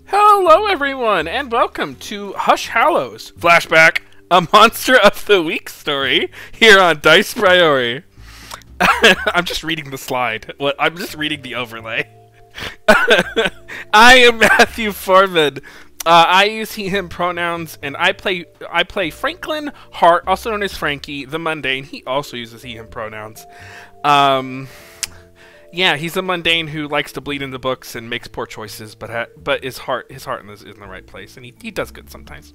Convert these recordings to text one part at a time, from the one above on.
Hello, everyone, and welcome to Hush Hallows Flashback, a Monster of the Week story here on Dice Priori. I'm just reading the slide. I'm just reading the overlay. I am Matthew Foreman. I use he/him pronouns, and I play Franklin Hart, also known as Frankie, the Mundane. He also uses he/him pronouns. Yeah, he's a mundane who likes to bleed in the books and makes poor choices, but his heart is in the right place, and he does good sometimes.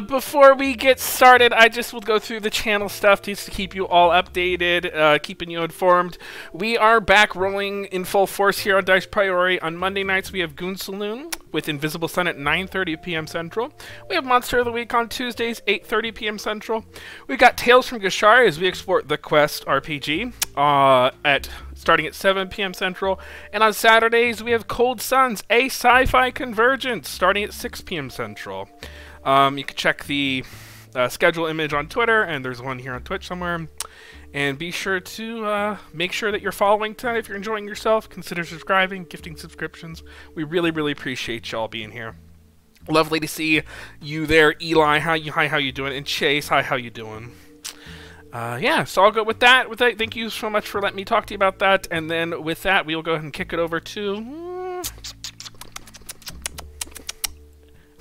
Before we get started, I just will go through the channel stuff just to keep you all updated, keeping you informed. We are back rolling in full force here on Dice Priori. On Monday nights, we have Goon Saloon with Invisible Sun at 9:30 p.m. Central. We have Monster of the Week on Tuesdays, 8:30 p.m. Central. We've got Tales from Gashar as we explore The Quest RPG starting at 7 p.m. Central. And on Saturdays, we have Cold Suns, a sci-fi convergence, starting at 6 p.m. Central. You can check the schedule image on Twitter, and there's one here on Twitch somewhere. And be sure to make sure that you're following tonight. If you're enjoying yourself, consider subscribing, gifting subscriptions. We really, really appreciate y'all being here. Lovely to see you there, Eli. How you doing? And Chase, hi, how you doing? Yeah, so I'll go with that. Thank you so much for letting me talk to you about that. And then with that, we will go ahead and kick it over to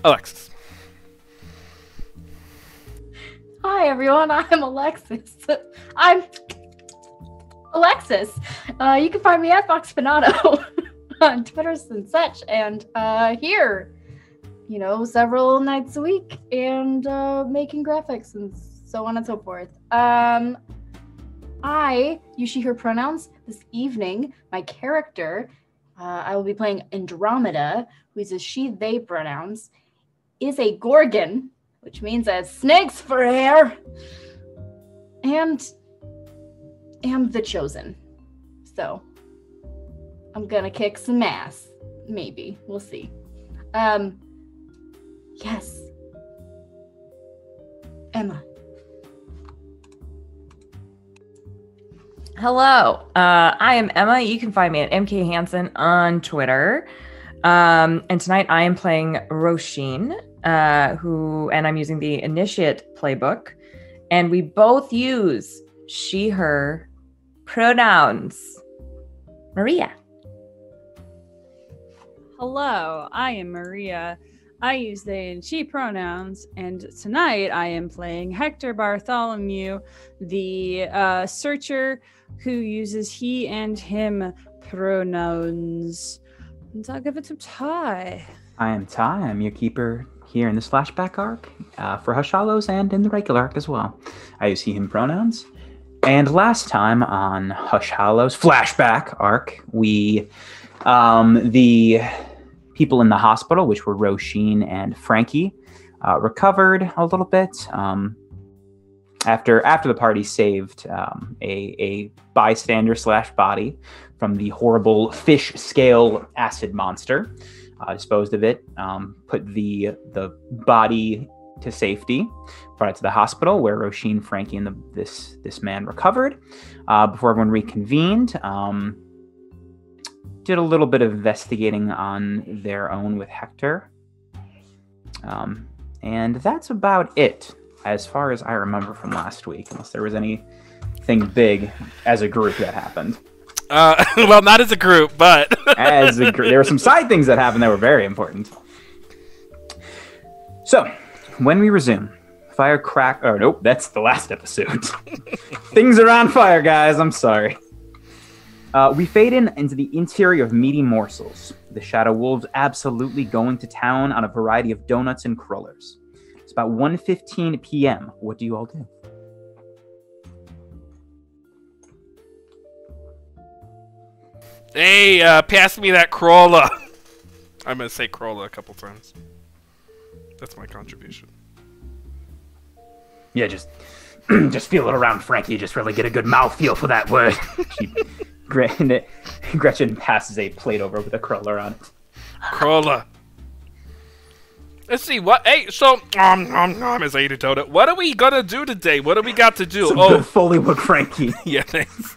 Alexis. Hi everyone, I'm Alexis. I'm Alexis. You can find me at Foxpinato on Twitter and such, and here, several nights a week, and making graphics and so on and so forth. I use she, her pronouns. This evening, my character, I will be playing Andromeda, who uses she, they pronouns, is a Gorgon, which means it has snakes for hair, and am the chosen. So I'm gonna kick some ass. Maybe. We'll see. Yes. Emma. Hello, I am Emma. You can find me at MK Hansen on Twitter. And tonight I am playing Roisin, and I'm using the Initiate playbook, and we both use she, her pronouns. Maria. Hello, I am Maria. I use they and she pronouns, and tonight I am playing Hector Bartholomew, the searcher who uses he and him pronouns. And I'll give it to Ty. I am Ty. I'm your keeper here in this flashback arc for Hush Hallows and in the regular arc as well. I use he, him pronouns. And last time on Hush Hallows flashback arc, we, the people in the hospital, which were Roisin and Frankie, recovered a little bit after the party saved a bystander / body from the horrible fish scale acid monster. Disposed of it, put the body to safety, brought it to the hospital where Roisin, Frankie, and this man recovered. Before everyone reconvened, did a little bit of investigating on their own with Hector. And that's about it, as far as I remember from last week, unless there was anything big as a group that happened. Well, not as a group, but as a group, there were some side things that happened that were very important. So, when we resume, fire crack. Oh nope, that's the last episode. Things are on fire, guys. I'm sorry. We fade into the interior of Meaty Morsels. The Shadow Wolves absolutely going to town on a variety of donuts and crullers. It's about 1:15 p.m. What do you all do? hey, pass me that crawler. I'm gonna say crawler a couple times. That's my contribution. Yeah, just feel it around Frankie. Just really get a good mouthfeel for that word. Gretchen passes a plate over with a cruller on it. Crawler. Let's see what. Hey, so as I eat a donut. What are we gonna do today? What do we got to do? Some good Foley work, Frankie. Yeah, thanks.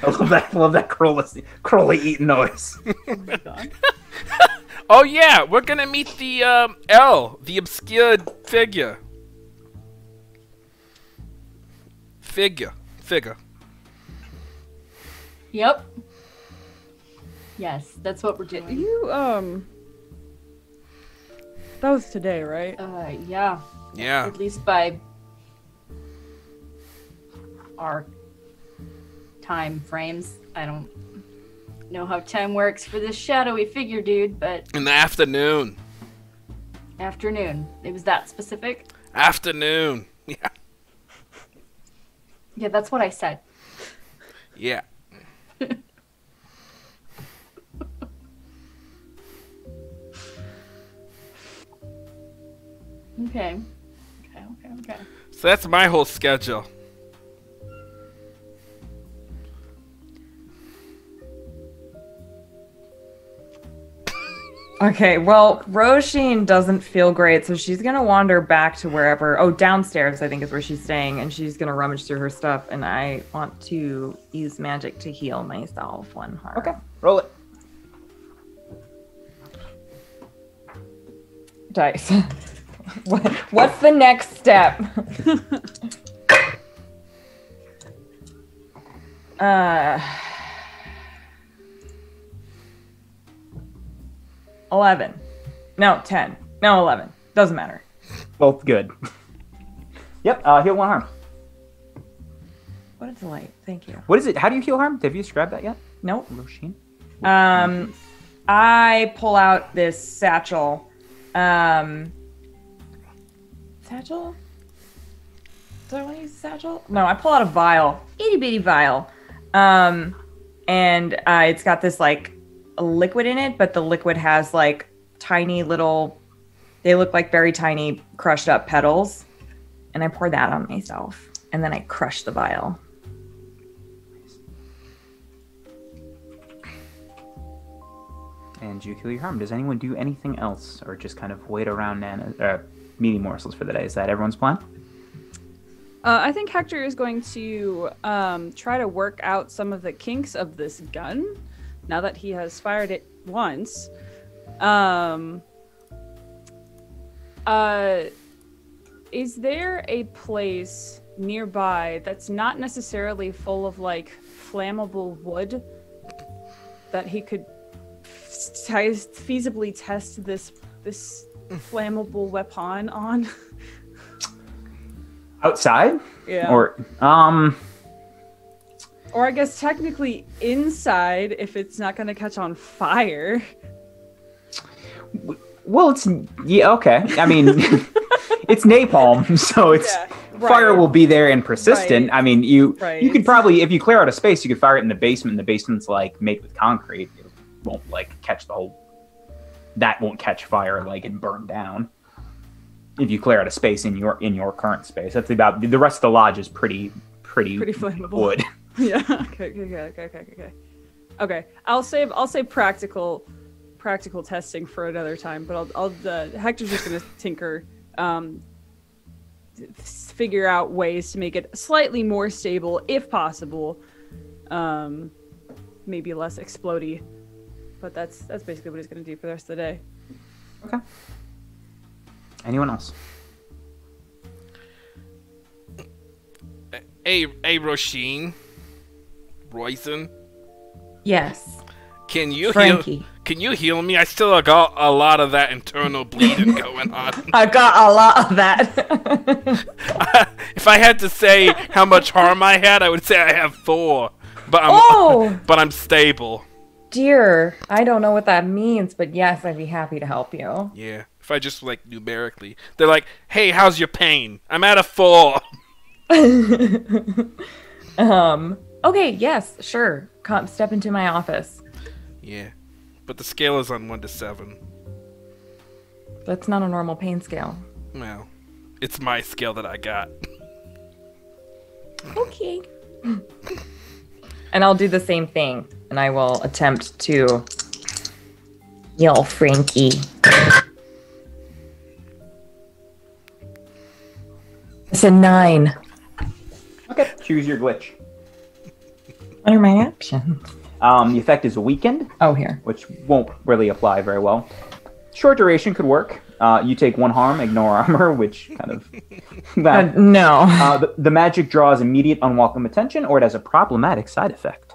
I love that crawler eating noise. Oh my god. Oh yeah, we're gonna meet the L, the obscured figure. Figure. Yep. Yes, that's what we're doing. You that was today, right? Yeah. Yeah. At least by our time frames. I don't know how time works for this shadowy figure dude, but In the afternoon. afternoon. It was that specific? Afternoon. Yeah. Yeah, that's what I said. Yeah. Okay. So that's my whole schedule. Okay, well, Roisin doesn't feel great, so she's gonna wander back to wherever. Oh, downstairs, I think, is where she's staying, and she's gonna rummage through her stuff. And I want to use magic to heal myself 1 harm. Okay, roll it. Dice. What's the next step? 11. No, 10. No, 11. Doesn't matter. Both good. Yep, heal 1 harm. What a delight. Thank you. What is it? How do you heal harm? Have you described that yet? Nope. Roisin? I pull out this satchel. Satchel? Do I want to use a satchel? No, I pull out a vial. Itty bitty vial. And it's got this like a liquid in it, but the liquid has like tiny little, they look like very tiny crushed up petals. And I pour that on myself. And then I crush the vial. And you heal your harm. Does anyone do anything else, or just kind of wait around meeting morsels for the day? Is that everyone's plan? I think Hector is going to try to work out some of the kinks of this gun now that he has fired it once. Is there a place nearby that's not necessarily full of like flammable wood that he could feasibly test this flammable weapon on? Outside? Yeah. Or I guess technically inside if it's not going to catch on fire. well, it's okay. I mean, it's napalm, so it's fire will be there and persistent. Right. I mean, you could Right. probably, if you clear out a space, you could fire it in the basement. The basement's like made with concrete. It won't like catch that won't catch fire like and burn down. If you clear out a space in your current space, that's about the rest of the lodge is pretty flammable wood. Yeah. Okay. Okay. I'll save practical testing for another time, but Hector's just gonna tinker, figure out ways to make it slightly more stable if possible, maybe less explodey, but that's basically what he's gonna do for the rest of the day. Okay. Anyone else? Hey, Roisin. Yes. Can you Frankie. Can you heal me? I still got a lot of that internal bleeding going on. I got a lot of that. If I had to say how much harm I had, I would say I have 4. But I'm stable. Dear, I don't know what that means, but yes, I'd be happy to help you. Yeah. If I just like numerically, they're like, "Hey, how's your pain?" I'm at a 4. Okay, yes, sure. Come step into my office. Yeah. But the scale is on 1 to 7. That's not a normal pain scale. Well, it's my scale that I got. Okay. And I'll do the same thing, and I will attempt to heal Frankie. It's a 9. Okay. Choose your glitch. What are my options? The effect is weakened, Oh, here. which won't really apply very well. Short duration could work. You take 1 harm, ignore armor, which kind of... No. The magic draws immediate unwelcome attention, or it has a problematic side effect.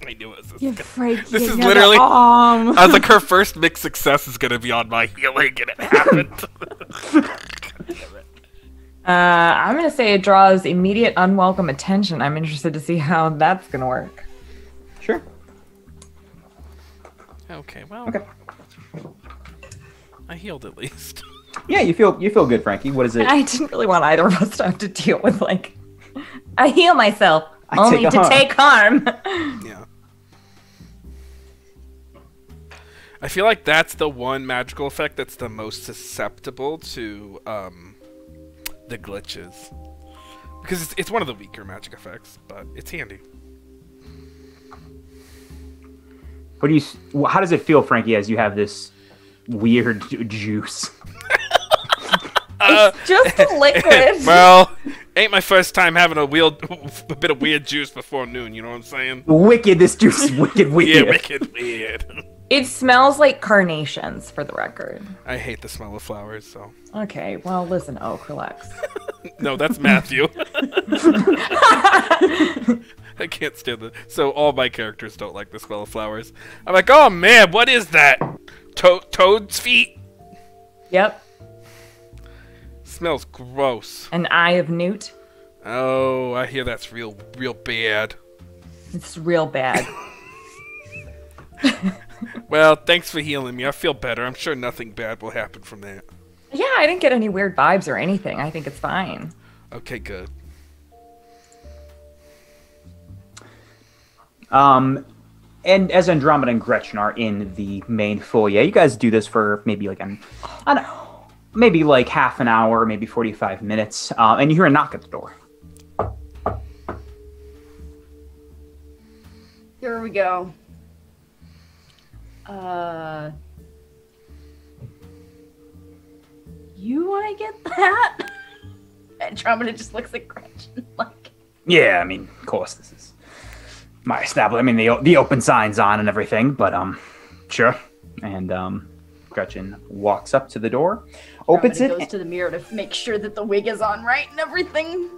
I knew it was You this. freak. This you is know literally- the I was like, her first mixed success is going to be on my healing, and it happened. I'm going to say it draws immediate unwelcome attention. I'm interested to see how that's going to work. Sure. Okay, well, Okay. I healed at least. Yeah, you feel good, Frankie. What is it? I didn't really want either of us to have to deal with, like, I heal myself, I only take a to harm. take harm. Yeah. I feel like that's the one magical effect that's the most susceptible to the glitches. Because it's one of the weaker magic effects, but it's handy. How does it feel, Frankie, as you have this weird juice? It's just a liquid. Well, ain't my first time having a bit of weird juice before noon, you know what I'm saying? Wicked, this juice is wicked weird. Yeah, wicked weird. It smells like carnations, for the record. I hate the smell of flowers, so... Okay, well, listen, Oak, relax. No, that's Matthew. I can't stand it. So all my characters don't like the smell of flowers. I'm like, oh man, what is that? Toad's feet? Yep, Smells gross. an eye of newt. Oh, I hear that's real bad. It's real bad. Well, thanks for healing me. I feel better. I'm sure nothing bad will happen from that. Yeah, I didn't get any weird vibes or anything. I think it's fine. Okay, good. And as Andromeda and Gretchen are in the main foyer, you guys do this for maybe like maybe like half an hour, maybe 45 minutes, and you hear a knock at the door. Here we go. You want to get that? Andromeda just looks at Gretchen like... Yeah, I mean, of course, this is my establishment. I mean, the open sign's on and everything, but sure. And Gretchen walks up to the door, opens Andromeda it. goes to the mirror to make sure that the wig is on right and everything.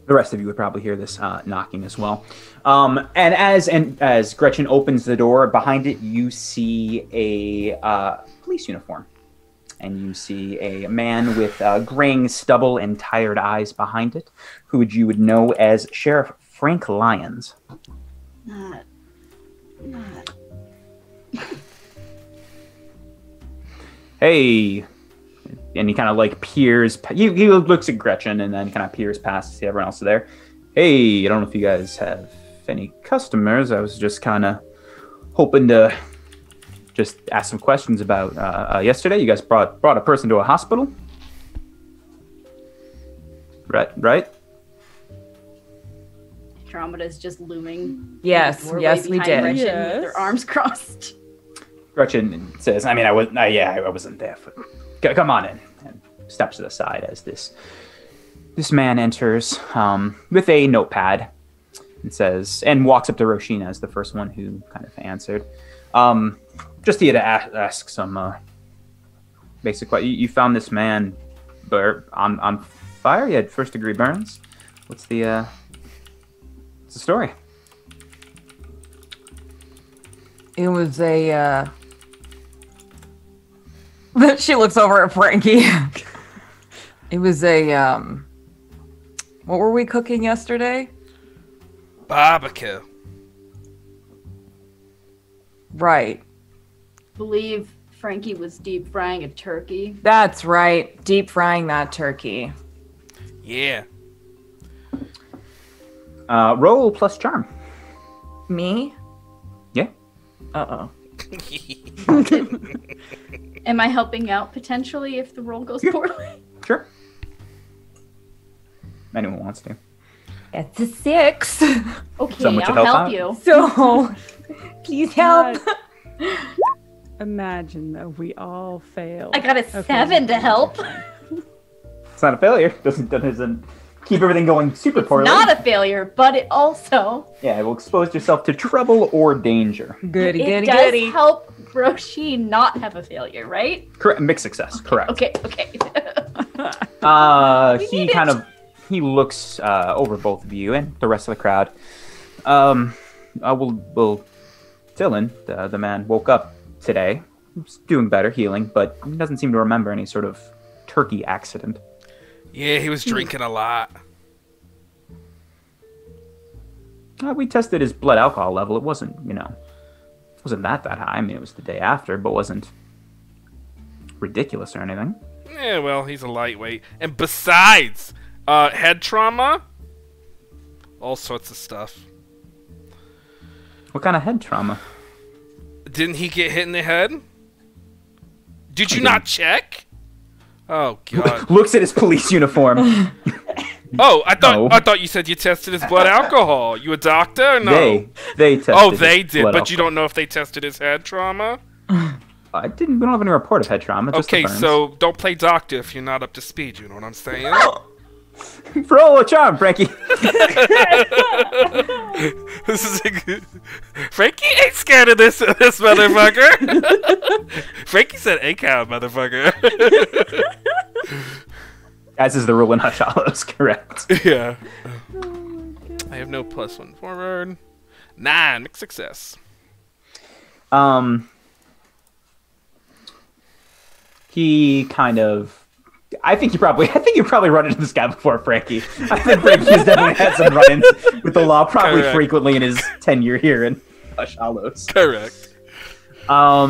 The rest of you would probably hear this knocking as well. And as Gretchen opens the door, behind it you see a police uniform. And you see a man with graying stubble and tired eyes behind it, who you would know as Sheriff Frank Lyons. Not. Hey. And he kind of like peers. He looks at Gretchen and then kind of peers past to see everyone else there. Hey, I don't know if you guys have any customers. I was just kind of hoping to just ask some questions about yesterday. You guys brought a person to a hospital, right? Andromeda is just looming. Yes, in the doorway yes, we behind did. Gretchen Yes. with their arms crossed. Gretchen says, "I mean, I wasn't there. Come on in." And steps to the side as this man enters with a notepad and says, and walks up to Roisin as the first one who kind of answered. Just here to ask some basic questions. You found this man on fire? He had first-degree burns. What's the story? It was a, She looks over at Frankie. It was a, What were we cooking yesterday? Barbecue. Right. Believe Frankie was deep frying a turkey. That's right. Deep frying that turkey. Yeah. Roll plus charm. Me? Yeah. Uh-oh. Am I helping out potentially if the roll goes poorly? Sure. Anyone wants to. It's a 6. Okay, Someone should I'll help help out. you. So, please help. Imagine though we all failed. I got a 7 to help. It's not a failure. Doesn't keep everything going super poorly. Not a failure, but it also Yeah, it will expose yourself to trouble or danger. Goody, it goody, does goody. help Roshi not have a failure, right? Correct. Mixed success. Correct. Okay. He looks over both of you and the rest of the crowd. Will Dylan, the man, woke up today. He's doing better, healing, but he doesn't seem to remember any sort of turkey accident. Yeah, he was drinking a lot. We tested his blood alcohol level. It wasn't that high. I mean, it was the day after, but wasn't ridiculous or anything. Yeah, well, he's a lightweight. And besides, head trauma, all sorts of stuff. What kind of head trauma? Didn't he get hit in the head? Did you not check? Oh God! Looks at his police uniform. Oh, I No. thought you said you tested his blood alcohol. You a doctor? Or no. They tested. Oh, they his did, blood but you alcohol. don't know if they tested his head trauma. We don't have any report of head trauma. Just the Okay, burns. so don't play doctor if you're not up to speed. You know what I'm saying? Roll a charm, Frankie. This is a good... Frankie ain't scared of this motherfucker. Frankie said a cow, motherfucker. As is the rule in Hush Hallows, correct. Yeah. I have no +1 forward. 9, mixed success. He kind of. I think you probably run into this guy before, Frankie. I think Frankie has definitely had some run-ins with the law, probably Correct. frequently in his tenure here in Hush Hallows. Correct. I'll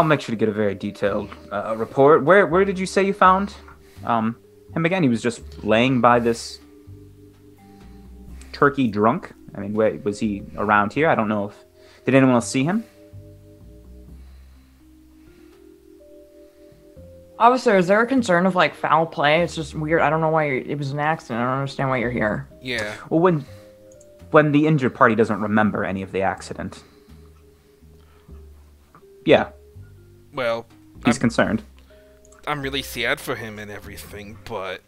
make sure to get a very detailed report. Where did you say you found him again? He was just laying by this turkey drunk. I mean, where was he around here? I don't know if did anyone else see him? Officer, is there a concern of like foul play? It's just weird. I don't know why it was an accident. I don't understand why you're here. Yeah. Well, when the injured party doesn't remember any of the accident, yeah, Well, he's concerned. I'm really sad for him and everything, but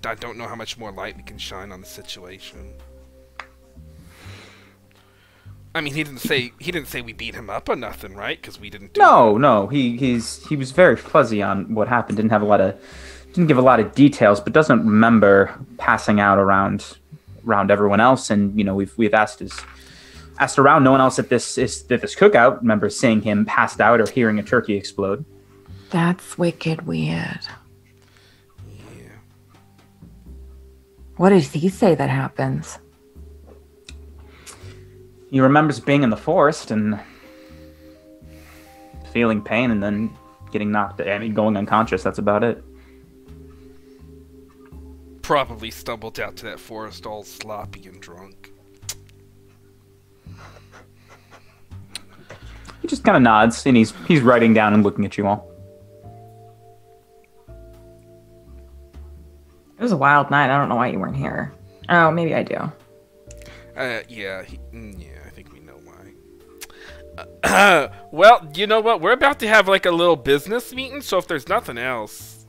I don't know how much more light we can shine on the situation. I mean, he didn't say we beat him up or nothing, right? Because we didn't. No, he was very fuzzy on what happened. Didn't give a lot of details, but doesn't remember passing out around everyone else. And we've asked around. No one else at this cookout remembers seeing him passed out or hearing a turkey explode. That's wicked weird. Yeah. What does he say that happens? He remembers being in the forest and feeling pain, and then getting going unconscious. That's about it. Probably stumbled out to that forest all sloppy and drunk. He just kind of nods, and he's writing down and looking at you all. It was a wild night. I don't know why you weren't here. Oh, maybe I do. Yeah, I think we know why. Well, you know what? We're about to have like a little business meeting, so if there's nothing else.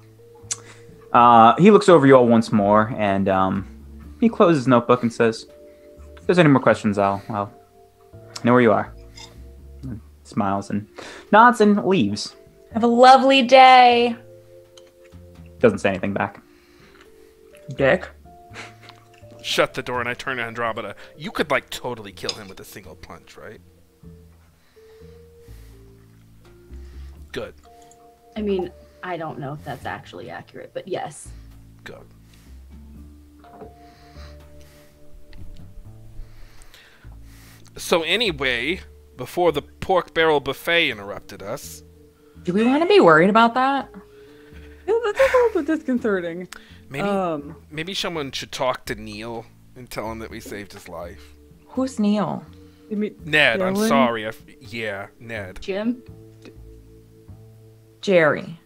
He looks over you all once more, and he closes his notebook and says, "If there's any more questions, I'll know where you are." And smiles and nods and leaves. Have a lovely day. Doesn't say anything back. Dick. Shut the door and I turn to Andromeda. You could like totally kill him with a single punch, right? Good. I mean, I don't know if that's actually accurate, but yes. Good. So anyway, before the pork barrel buffet interrupted us. Do we want to be worried about that? Yeah, that's a little bit disconcerting. Maybe someone should talk to Neil and tell him that we saved his life. Who's Neil? You mean Ned, I'm Dylan? sorry. Yeah, Ned. Jim? Jerry.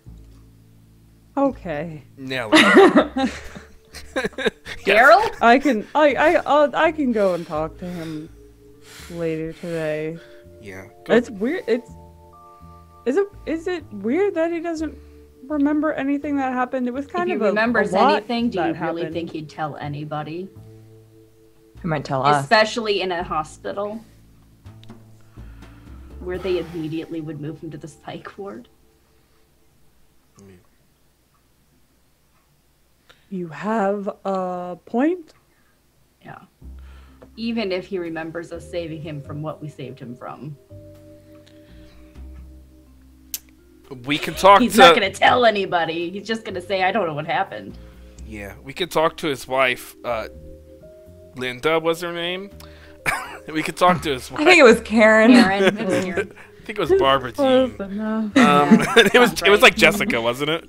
Okay. Nelly. Gerald? I can go and talk to him later today. Yeah. It's weird. Is it weird that he doesn't remember anything that happened. It was kind if of he remembers a lot anything, do you that really happened. think he'd tell anybody? He might tell us. Especially in a hospital where they immediately would move him to the psych ward. You have a point? Yeah. Even if he remembers us saving him from what we saved him from. We can talk He's to... not going to tell anybody. He's just going to say, I don't know what happened. Yeah, we could talk to his wife. Linda was her name. We could talk to his wife. I think it was Karen. Karen. It was Karen. I think it was Barbara Jean. enough. It was sounds like right. Jessica, wasn't it?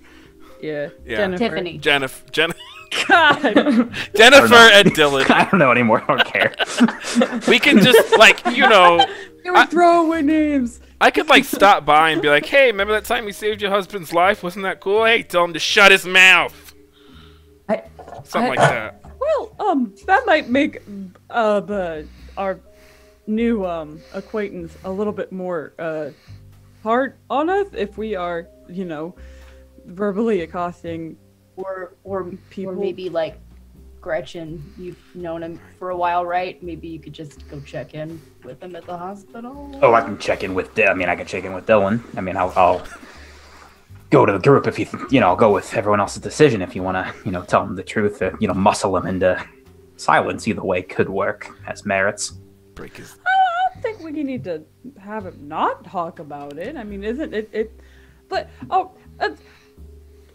Yeah. Yeah. Jennifer. Tiffany. Jennifer God. and Dylan. I don't know anymore. I don't care. We can just They were throwaway names. I could stop by and be like, hey, remember that time we saved your husband's life? Wasn't that cool? Hey, tell him to shut his mouth. Something like that. Well, that might make our new acquaintance a little bit more hard on us if we are, verbally accosting Or people. maybe like Gretchen, you've known him for a while, right? Maybe you could just go check in with him at the hospital. Oh, I can check in with. I can check in with Dylan. I mean, I'll go to the group if I'll go with everyone else's decision if you want to, tell him the truth. Muscle him into silence. Either way could work. Has merits. Break his... I don't think we need to have him not talk about it. I mean, isn't it? But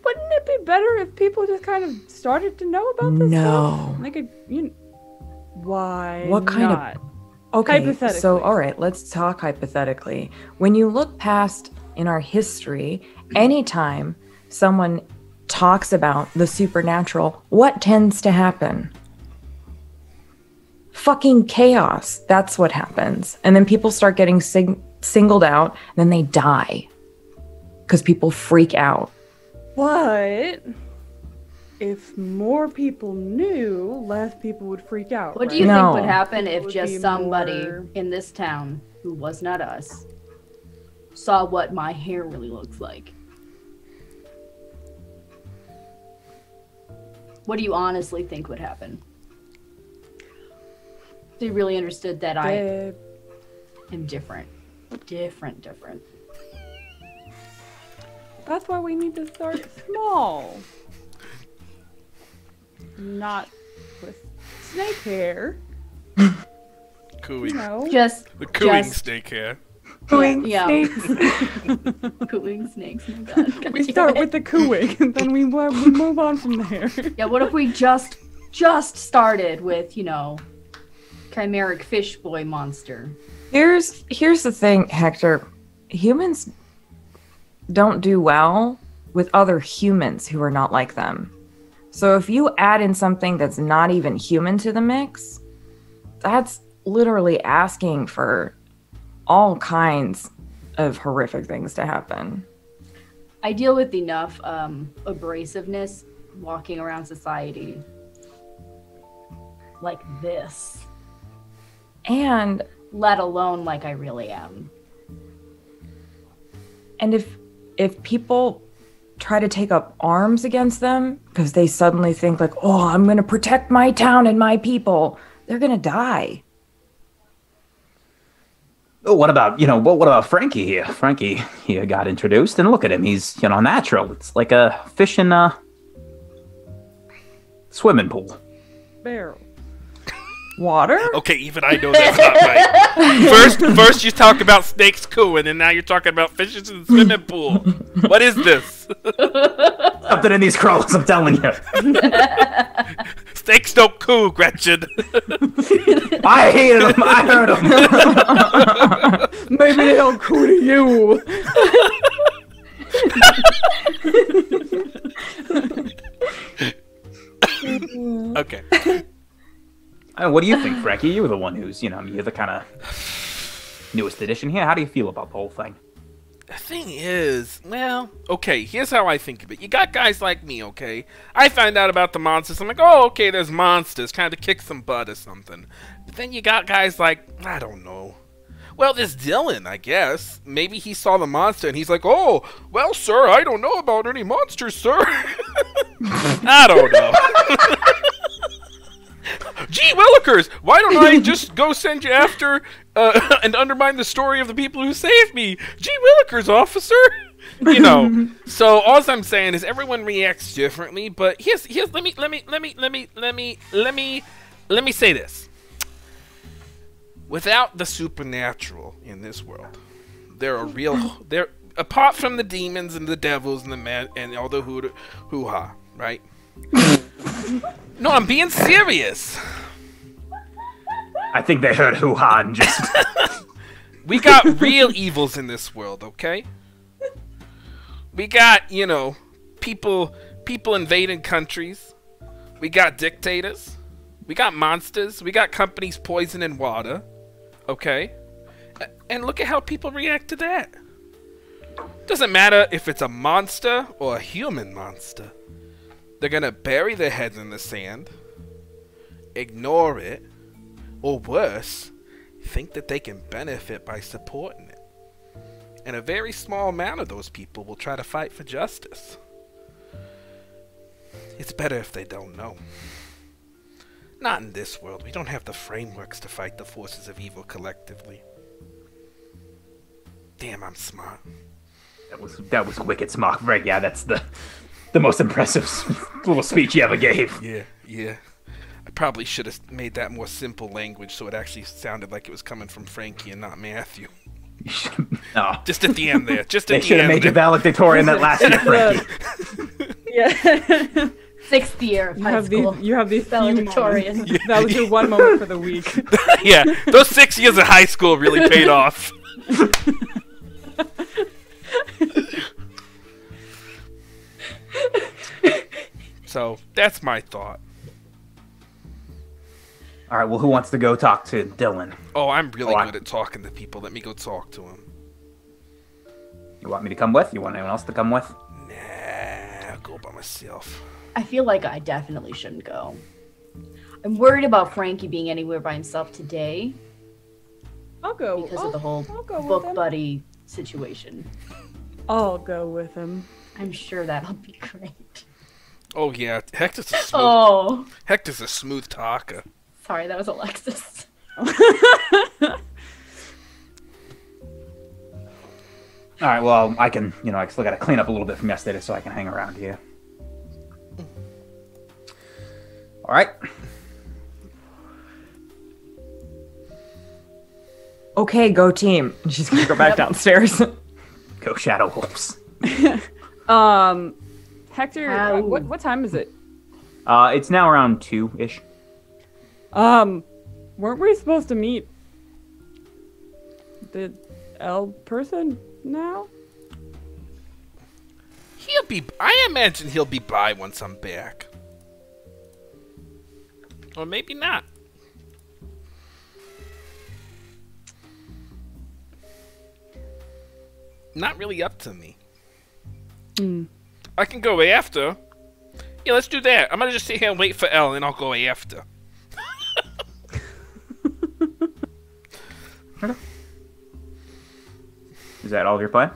wouldn't it be better if people just kind of started to know about this stuff? No. Why? What kind of- not? Okay, Hypothetically. so all right, let's talk hypothetically. When you look past in our history, anytime someone talks about the supernatural, what tends to happen? Fucking chaos. That's what happens. And then people start getting singled out, and then they die because people freak out. But if more people knew, less people would freak out. What do you No. think would happen It if would just be somebody more- in this town who was not us saw what my hair really looks like? What do you honestly think would happen? They really understood that I am different. Different. That's why we need to start small. Not with snake hair. Cooing. Just The cooing just snake hair. Cooing yeah. snakes. cooing snakes. Oh my God. We start with the cooing, and then we move on from there. Yeah, what if we just started with, chimeric fish boy monster? Here's the thing, Hector. Humans don't do well with other humans who are not like them. So if you add in something that's not even human to the mix, that's literally asking for all kinds of horrific things to happen. I deal with enough abrasiveness walking around society like this, And let alone like I really am. And if people try to take up arms against them because they suddenly think like, oh, I'm going to protect my town and my people, they're going to die. Oh, what about Frankie here? Frankie here got introduced, and look at him. He's, natural. It's like a fish in a swimming pool. Barrel. Water? Okay, even I know that's not right. First you talk about snakes cooing, and now you're talking about fishes in the swimming pool. What is this? Something in these crawlers, I'm telling you. Snakes don't coo, Gretchen. I hated him. I heard him. Maybe they don't coo to you. Okay. What do you think, Frankie? You're the one who's, you're the kind of newest edition here. How do you feel about the whole thing? The thing is, well, okay, here's how I think of it. You got guys like me, okay? I find out about the monsters. I'm like, oh, okay, there's monsters. Kind of kick some butt or something. But then you got guys like, I don't know. Well, this Dylan, I guess. Maybe he saw the monster and he's like, "Oh, well, sir, I don't know about any monsters, sir." I don't know. Gee Willikers, why don't I just go send you after and undermine the story of the people who saved me? Gee Willikers, officer. You know. So all I'm saying is everyone reacts differently, but here's let me say this. Without the supernatural in this world, there apart from the demons and the devils and the man and all the hoo-ha, right? No, I'm being serious. I think they heard hoo-ha and just... We got real evils in this world, okay? We got, you know, people invading countries. We got dictators. We got monsters. We got companies poisoning water. Okay? And look at how people react to that. Doesn't matter if it's a monster or a human monster. They're gonna bury their heads in the sand, ignore it, or worse, think that they can benefit by supporting it. And a very small amount of those people will try to fight for justice. It's better if they don't know. Not in this world. We don't have the frameworks to fight the forces of evil collectively. Damn, I'm smart. That was wicked smart. Right, yeah, that's the most impressive little speech you ever gave. Yeah. I probably should have made that more simple language so it actually sounded like it was coming from Frankie and not Matthew. You should, no. Just at the end there. They should have made you valedictorian that last year, Frankie. Yeah. 6th year of high school. You have these valedictorian. Yeah. That was your one moment for the week. Yeah, those 6 years of high school really paid off. So, that's my thought. All right, well, who wants to go talk to Dylan? Oh, I'm really good at talking to people. Let me go talk to him. You want me to come with? You want anyone else to come with? Nah, I'll go by myself. I feel like I definitely shouldn't go. I'm worried about Frankie being anywhere by himself today I'll go. because of the whole I'll go with book him. buddy situation. I'll go with him. I'm sure that'll be great. Oh yeah, Hector's a smooth talker. Sorry, that was Alexis. All right, well, I can, I still got to clean up a little bit from yesterday so I can hang around here. All right. Okay, go team. And she's gonna go back downstairs. Go Shadow Wolves. Hector, what time is it? It's now around 2-ish. Weren't we supposed to meet the L person now? I imagine he'll be by once I'm back. Or maybe not. Not really up to me. I can go after. Yeah, let's do that. I'm gonna just sit here and wait for Elle, and I'll go after. Is that all of your plan?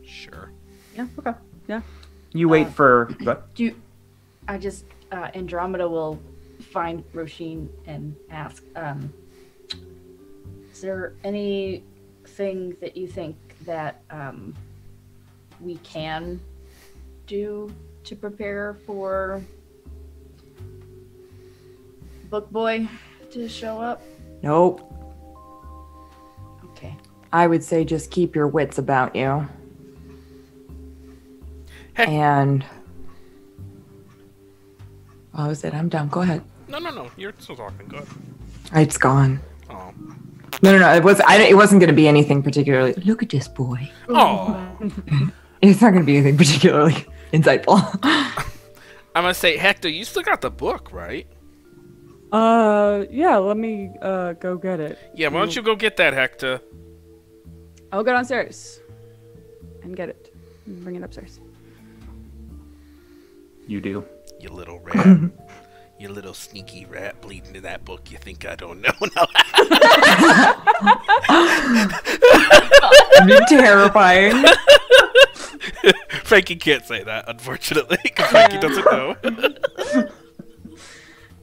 Sure. Yeah, okay. Yeah. You wait for... What? Andromeda will find Roisin and ask, is there anything that you think that we can do to prepare for Book Boy to show up? Nope. Okay. I would say just keep your wits about you. Heck. And... Oh, is it? I'm done. Go ahead. No. You're still talking. Go ahead. It's gone. Oh. No. It wasn't going to be anything particularly. Look at this boy. Oh. It's not going to be anything particularly insightful. I'm gonna say, Hector, you still got the book, right? Yeah, let me go get it. Yeah, why don't you go get that, Hector? I'll go downstairs and get it and bring it upstairs. You do. You little rat. You little sneaky rat bleeding to that book. You think I don't know? No. I mean, terrifying. Frankie can't say that, unfortunately, because Frankie doesn't know.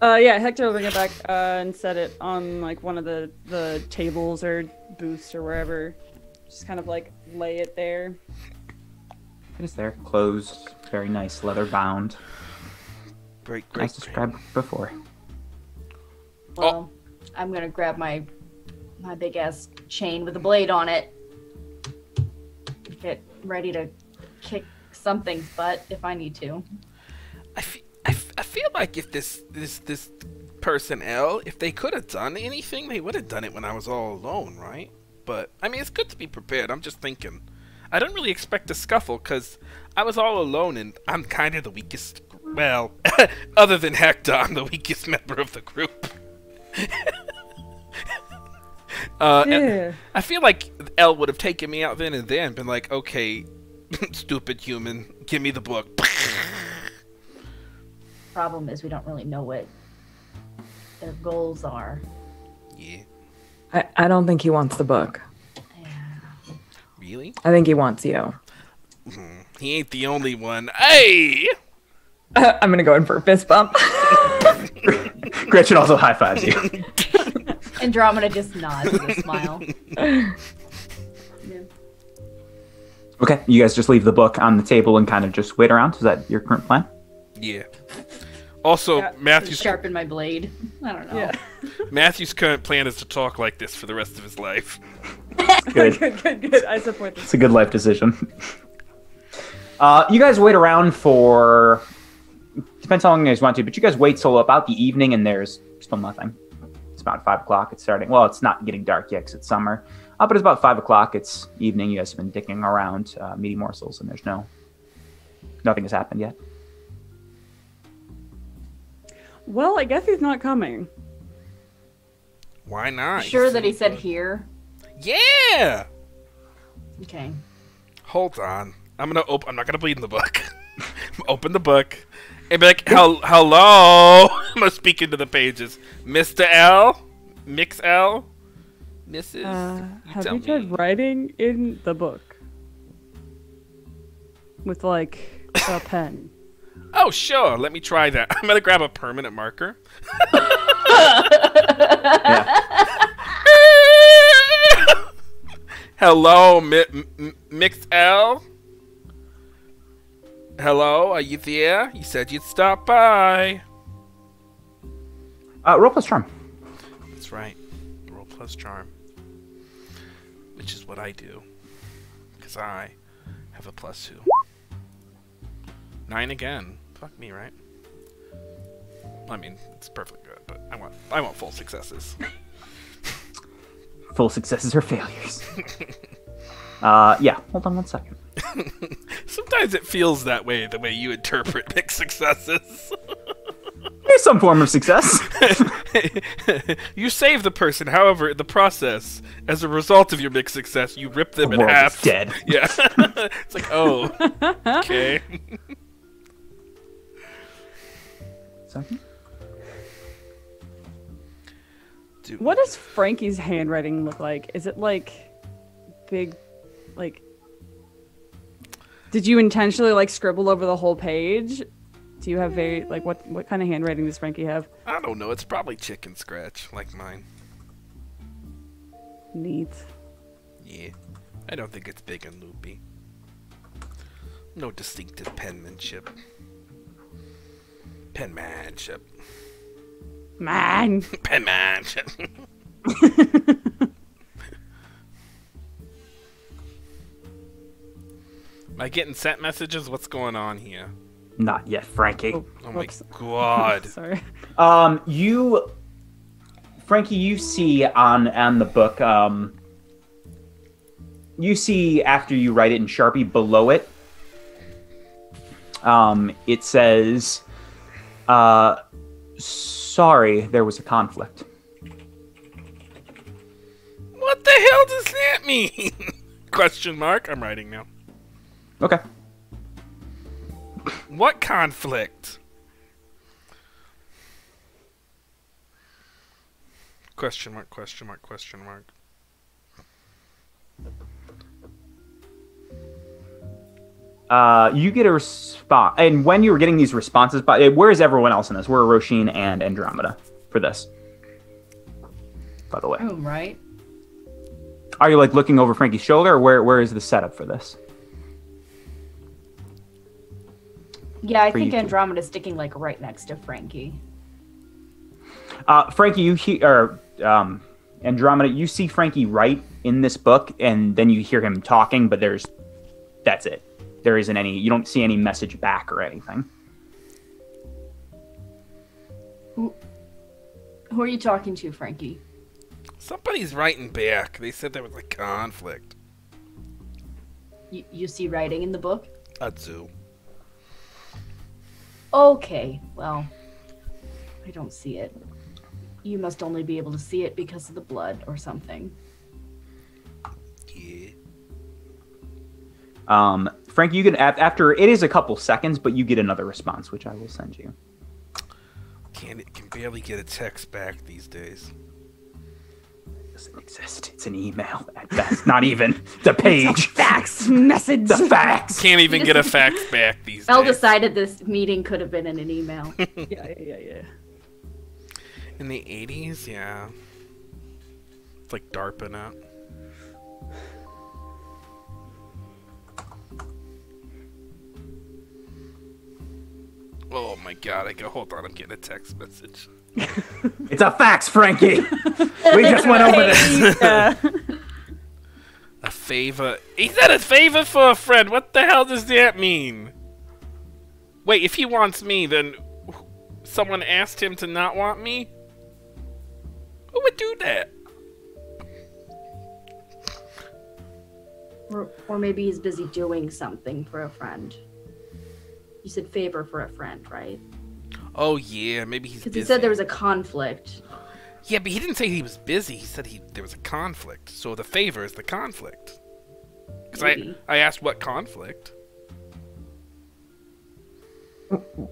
Yeah, Hector will bring it back and set it on like one of the tables or booths or wherever. Just kind of like lay it there. It is there, closed, very nice, leather bound. Great. As described before. Well, I'm gonna grab my big ass chain with a blade on it. Get ready to kick something's butt if I need to. I feel like if this personnel, if they could have done anything, they would have done it when I was all alone, right? But I mean, it's good to be prepared. I'm just thinking. I don't really expect a scuffle because I was all alone and I'm kind of the weakest. Well, other than Hector, I'm the weakest member of the group. Yeah. I feel like Elle would have taken me out then and there and been like, okay, stupid human, give me the book. Problem is we don't really know what their goals are. Yeah. I don't think he wants the book. Yeah. Really? I think he wants you. He ain't the only one. Hey! I'm gonna go in for a fist bump. Gretchen also high fives you. Andromeda just nods with a smile. Yeah. Okay, you guys just leave the book on the table and kind of just wait around. Is that your current plan? Yeah. Also, Yeah, Matthew's Sharpen my blade. I don't know. Yeah. Matthew's current plan is to talk like this for the rest of his life. Good. Good. I support this. It's a good life decision. You guys wait around for... Depends how long you guys want to, but you guys wait till about the evening and there's still nothing. It's about 5 o'clock. It's starting... Well, it's not getting dark yet because it's summer. But it's about 5 o'clock. It's evening. You guys have been dicking around, meaty morsels, and there's nothing has happened yet. Well, I guess he's not coming. Why not? Sure that he said here. Yeah! Okay. Hold on. I'm not gonna bleed in the book. Open the book and be like, hello. I'm gonna speak into the pages. Mr. L? Mix L? Mrs. Have you tried writing in the book? With like a pen. Oh, sure. Let me try that. I'm gonna grab a permanent marker. Hello, Mix L? Hello, are you there? You said you'd stop by. Roll plus charm. That's right. Roll plus charm. Which is what I do. Because I have a +2. 9 again. Fuck me, right? I mean, it's perfectly good, but I want full successes. Full successes or failures. Yeah, hold on one second. Sometimes it feels that way, the way you interpret mixed successes. There's some form of success. You save the person, however, in the process, as a result of your mixed success, you rip them The in world half. is dead. Yeah. It's like, oh, okay. Second. Dude. What does Frankie's handwriting look like? Is it like big, like? Did you intentionally like scribble over the whole page? Do you have very like what kind of handwriting does Frankie have? I don't know. It's probably chicken scratch, like mine. Neat. Yeah. I don't think it's big and loopy. No distinctive penmanship. Penmanship. Man. Penmanship. Am I getting sent messages? What's going on here? Not yet, Frankie. Oh my Whoops. god. Sorry. Frankie, you see on the book, you see after you write it in Sharpie below it, it says, sorry, there was a conflict. What the hell does that mean? Question mark. I'm writing now. Okay. What conflict? Question mark, question mark, question mark. You get a response, and when you were getting these responses, where is everyone else in this? Where are Roshin and Andromeda for this? By the way, Right. are you like looking over Frankie's shoulder, or where is the setup for this? Yeah, I For think you two. Andromeda's sticking like right next to Frankie. Frankie, you hear, Andromeda, you see Frankie write in this book, and then you hear him talking, but that's it. There isn't any, you don't see any message back or anything. Who are you talking to, Frankie? Somebody's writing back. They said there was a conflict. You see writing in the book? Atsu. Okay, well, I don't see it. You must only be able to see it because of the blood or something. Yeah. Frankie, you get after it is a couple seconds, but you get another response, which I will send you. Can barely get a text back these days. It doesn't exist. It's an email at best. Not even the page. Fax message. The fax. Can't even get a fax back these Mel days. decided this meeting could have been in an email. Yeah. In the 80s, yeah. It's like DARPA now. Oh my god, hold on, I'm getting a text message. It's a fax, Frankie. We just went over this. A favor. He said a favor for a friend. What the hell does that mean? Wait, if he wants me, then someone asked him to not want me? Who would do that? Or maybe he's busy doing something for a friend. You said favor for a friend, right? Oh yeah, maybe he's busy. Because he said there was a conflict. Yeah, but he didn't say he was busy. He said there was a conflict. So the favor is the conflict. Because I asked what conflict.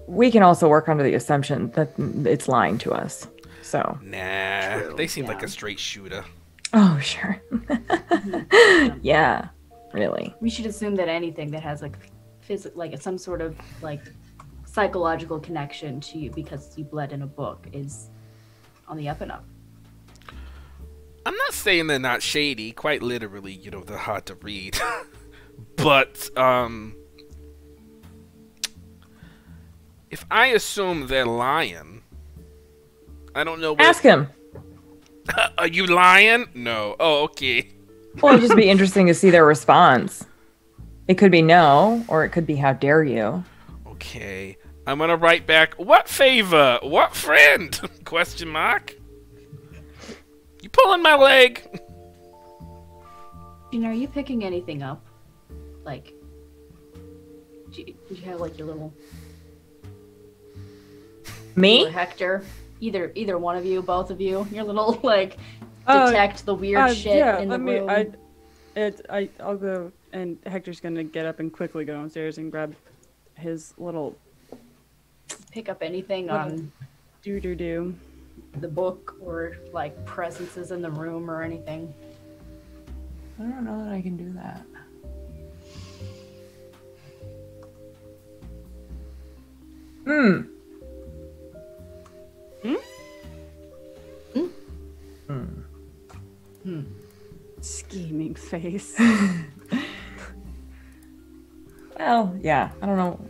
We can also work under the assumption that it's lying to us. So. Nah, True, they seem yeah. like a straight shooter. Oh, sure. Yeah, really. We should assume that anything that has like some sort of like psychological connection to you because you bled in a book is on the up and up. I'm not saying they're not shady. Quite literally, they're hard to read. But, if I assume they're lying, I don't know what... Ask him. Are you lying? No. Oh, okay. Well, it'd just be interesting to see their response. It could be no, or it could be how dare you. Okay. I'm gonna write back, what favor? What friend? Question mark. You pulling my leg? Gina, are you picking anything up? Like, do you have like your little... Me? Or Hector? Either one of you, both of you, your little like Uh, detect the weird shit in the room. I'll go, and Hector's gonna get up and quickly go downstairs and grab his little Pick up anything What on do. the book or like presences in the room or anything. I don't know that I can do that. Scheming face. Well, yeah, I don't know.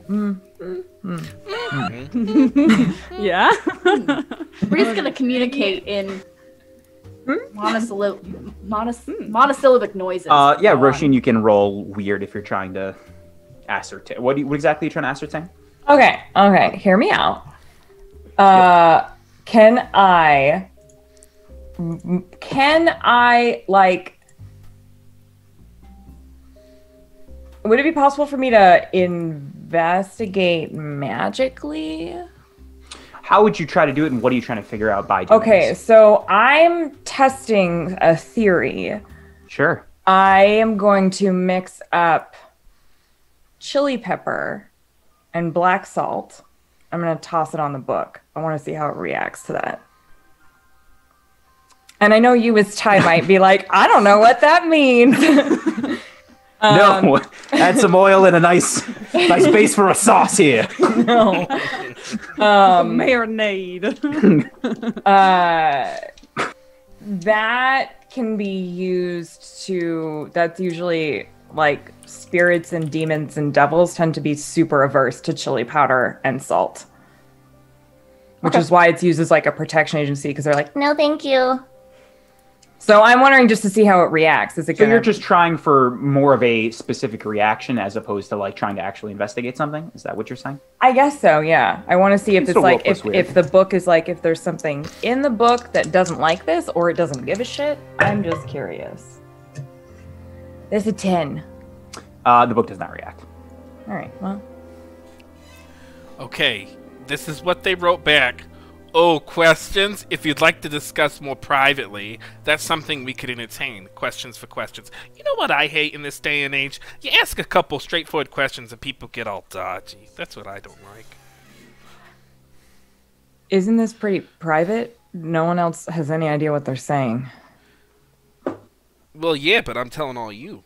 Yeah. We're just gonna communicate in monosyllabic noises. Yeah, Go on. Roshin, you can roll weird if you're trying to ascertain. What exactly are you trying to ascertain? Okay, hear me out. Can I like... Would it be possible for me to investigate magically? How would you try to do it, and what are you trying to figure out by doing Okay, this? so I'm testing a theory. Sure. I am going to mix up chili pepper and black salt. I'm going to toss it on the book. I want to see how it reacts to that. And I know you as Ty might be like, I don't know what that means. No, add some oil and a nice base for a sauce here. No. Marinade. That can be used to, that's usually like spirits and demons and devils tend to be super averse to chili powder and salt. Which is why it's used as like a protection agency, because they're like, no, thank you. So I'm wondering just to see how it reacts. Is it So you're just trying for more of a specific reaction as opposed to like trying to actually investigate something? Is that what you're saying? I guess so, yeah. I want to see if it's like, if the book is like, if there's something in the book that doesn't like this or it doesn't give a shit. I'm just curious. There's a 10. The book does not react. All right, well. Okay, this is what they wrote back. Oh, questions? If you'd like to discuss more privately, that's something we could entertain. Questions for questions. You know what I hate in this day and age? You ask a couple straightforward questions and people get all dodgy. That's what I don't like. Isn't this pretty private? No one else has any idea what they're saying. Well, yeah, but I'm telling all you.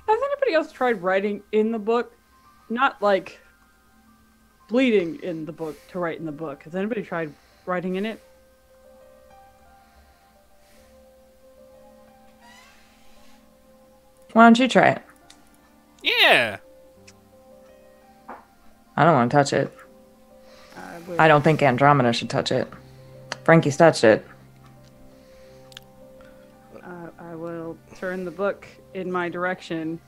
Has anybody else tried writing in the book? Not like bleeding in the book to write in the book. Has anybody tried writing in it? Why don't you try it? Yeah. I don't want to touch it. I don't think Andromeda should touch it. Frankie's touched it. I will turn the book in my direction.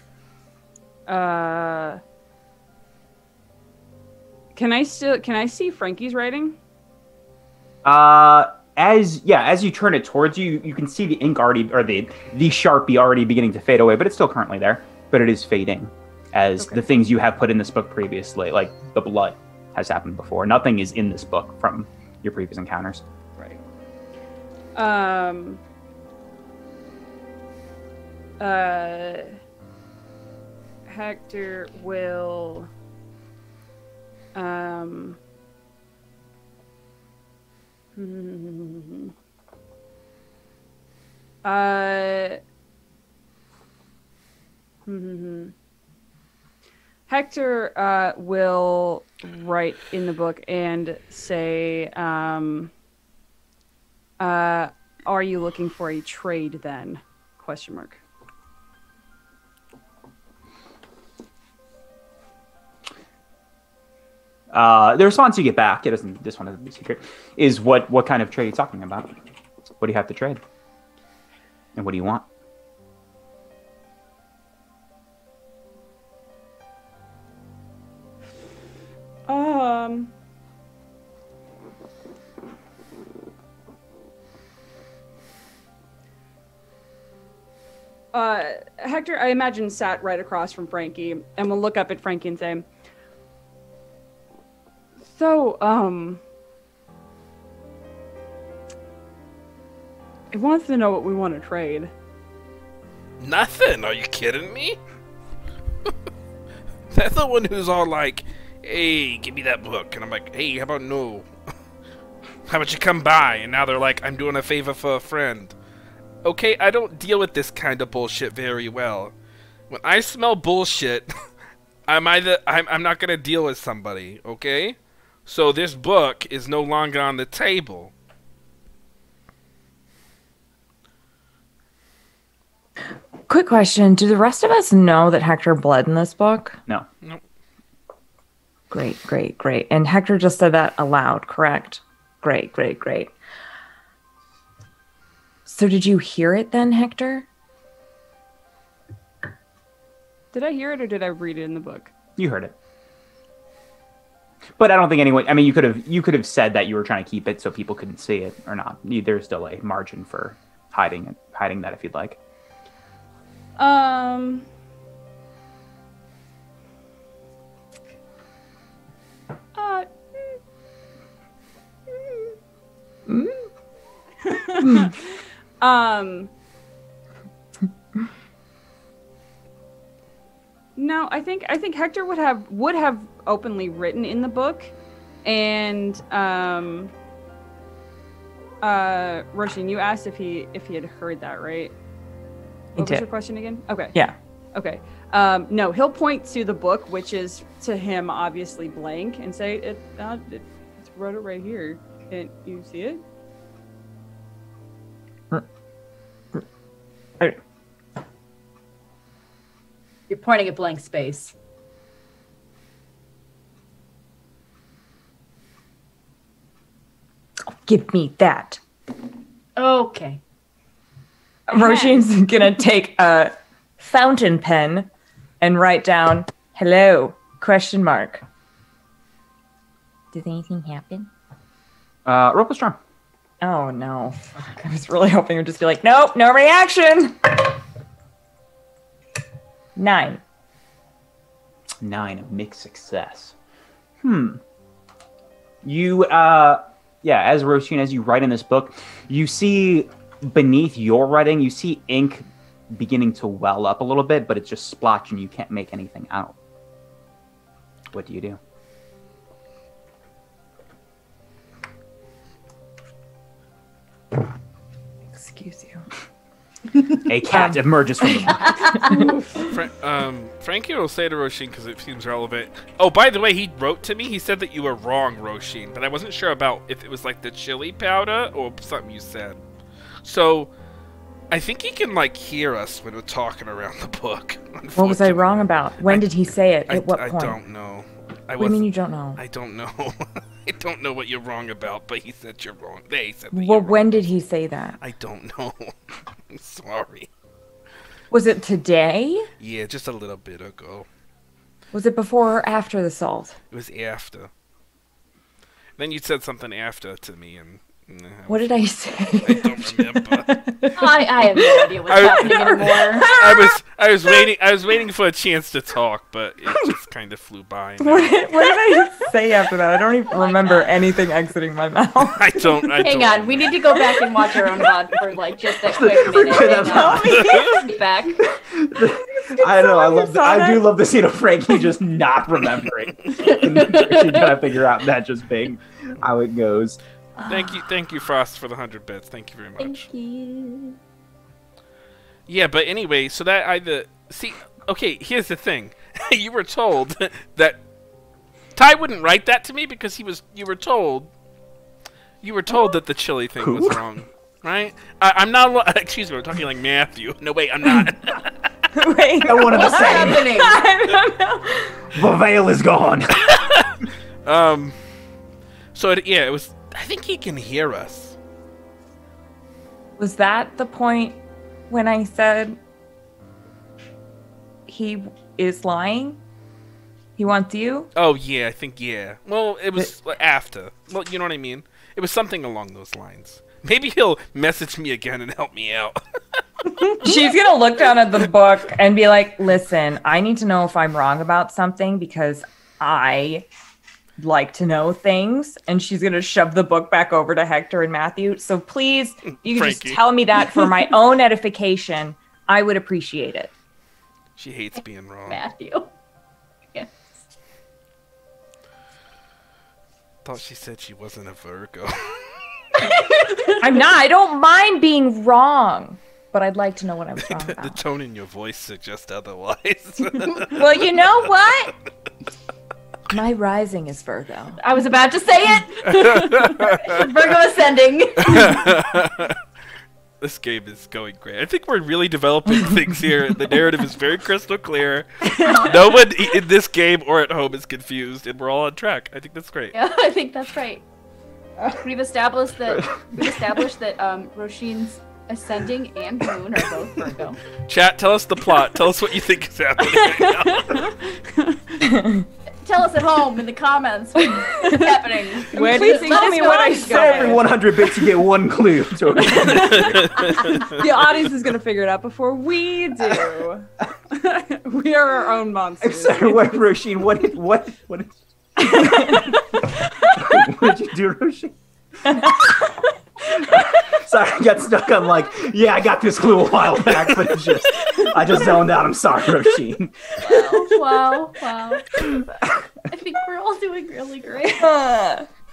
Can I see Frankie's writing? As you turn it towards you, you can see the ink already, or the Sharpie already beginning to fade away, but it's still currently there. But it is fading as the things you have put in this book previously, like the blood, has happened before. Nothing is in this book from your previous encounters. Right. Hector will Hector will write in the book and say, are you looking for a trade then? Question mark. The response you get back, this one isn't a secret, is what kind of trade are you talking about? What do you have to trade? And what do you want? Hector, I imagine, sat right across from Frankie and will look up at Frankie and say, so, he wants to know what we want to trade. Nothing? Are you kidding me? That's the one who's all like, hey, give me that book. And I'm like, hey, how about no? How about you come by? And now they're like, I'm doing a favor for a friend. Okay, I don't deal with this kind of bullshit very well. When I smell bullshit, I'm not gonna deal with somebody, okay? So this book is no longer on the table. Quick question. Do the rest of us know that Hector bled in this book? No. Nope. Great, great, great. And Hector just said that aloud, correct? Great, great, great. So did you hear it then, Hector? Did I hear it or did I read it in the book? You heard it. But I don't think anyone, I mean, you could have said that you were trying to keep it so people couldn't see it or not. There's still a margin for hiding that if you'd like. No, I think Hector would have openly written in the book And Roshin, you asked if he had heard that, right? What was your question again? Okay. Yeah. Okay. No, he'll point to the book, which is to him obviously blank, and say, "It's wrote it right here. Can't you see it?" You're pointing at blank space. Give me that. Okay. Roshin's gonna take a fountain pen and write down "hello?" ? Does anything happen? Rope a charm. Oh no. I was really hoping it would just be like, nope, no reaction. 9. 9, a mixed success. You, as Roshin, as you write in this book, you see beneath your writing, you see ink beginning to well up a little bit, but it's just splotched and you can't make anything out. What do you do? Excuse you. A cat emerges from the Frankie will say to Roshin because it seems relevant. Oh, by the way, he wrote to me. He said that you were wrong, Roshin, but I wasn't sure about if it was like the chili powder or something you said. So, I think he can like hear us when we're talking around the book. What was I wrong about? When did he say it? At what point? I don't know. What do you mean you don't know? I don't know. I don't know what you're wrong about, but he said you're wrong. They said that Well, you're wrong. when did he say that? I don't know. I'm sorry. Was it today? Yeah, just a little bit ago. Was it before or after the salt? It was after. Then you said something after to me, and What did I say? I don't remember. I have no idea what's happening anymore. I was waiting for a chance to talk, but it just kind of flew by. What did I say after that? I don't even remember anything exiting my mouth. I don't. Hang on, we need to go back and watch our own VOD for like just a quick minute. Back. I know. I do love the scene of Frankie just not remembering. She gotta figure out that just being how it goes. Thank you, Frost, for the 100 bits. Thank you very much. Thank you. Yeah, but anyway, so that okay, here's the thing. You were told that Ty wouldn't write that to me because you were told that the chili thing was wrong, right? I'm not. Excuse me, I'm talking like Matthew. No, wait, I'm not. Wait, I wanted to What's say happening? I don't know. the veil is gone. So it was. I think he can hear us. Was that the point when I said he is lying? He wants you? Oh yeah, I think yeah. Well, it was after. Well, you know what I mean. It was something along those lines. Maybe he'll message me again and help me out. She's going to look down at the book and be like, listen, I need to know if I'm wrong about something because I like to know things. And she's going to shove the book back over to Hector and Matthew. So please, you can just tell me that for my own edification. I would appreciate it. She hates being wrong. Matthew. Yes. Thought she said she wasn't a Virgo. I'm not. I don't mind being wrong. But I'd like to know what I was wrong about. The tone in your voice suggests otherwise. Well, you know what? My rising is Virgo. I was about to say it. Virgo ascending. This game is going great. I think we're really developing things here. The narrative is very crystal clear. No one in this game or at home is confused, and we're all on track. I think that's great. Yeah, I think that's right. We've established that Roshin's ascending and moon are both Virgo. Chat, tell us the plot. Tell us what you think is happening right now. Tell us at home in the comments what's happening. Where do you think Tell me what I said? Every 100 bits, you get one clue. The audience is gonna figure it out before we do. We are our own I'm monsters. sorry, what, Roshin? What did what did you do, Roshin? Sorry, I got stuck on like, yeah, I got this clue a while back, but I just zoned out. I'm sorry, Roshin. Wow. I think we're all doing doing really great.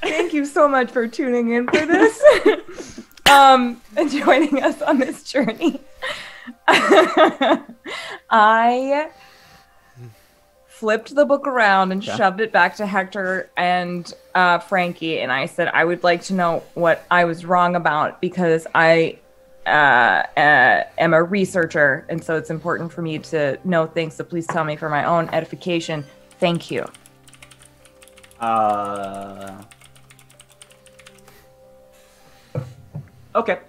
Thank you so much for tuning in for this. And joining us on this journey. I flipped the book around and shoved it back to Hector and Frankie, and I said I would like to know what I was wrong about because I am a researcher, and so it's important for me to know things. So please tell me for my own edification. Thank you. Okay.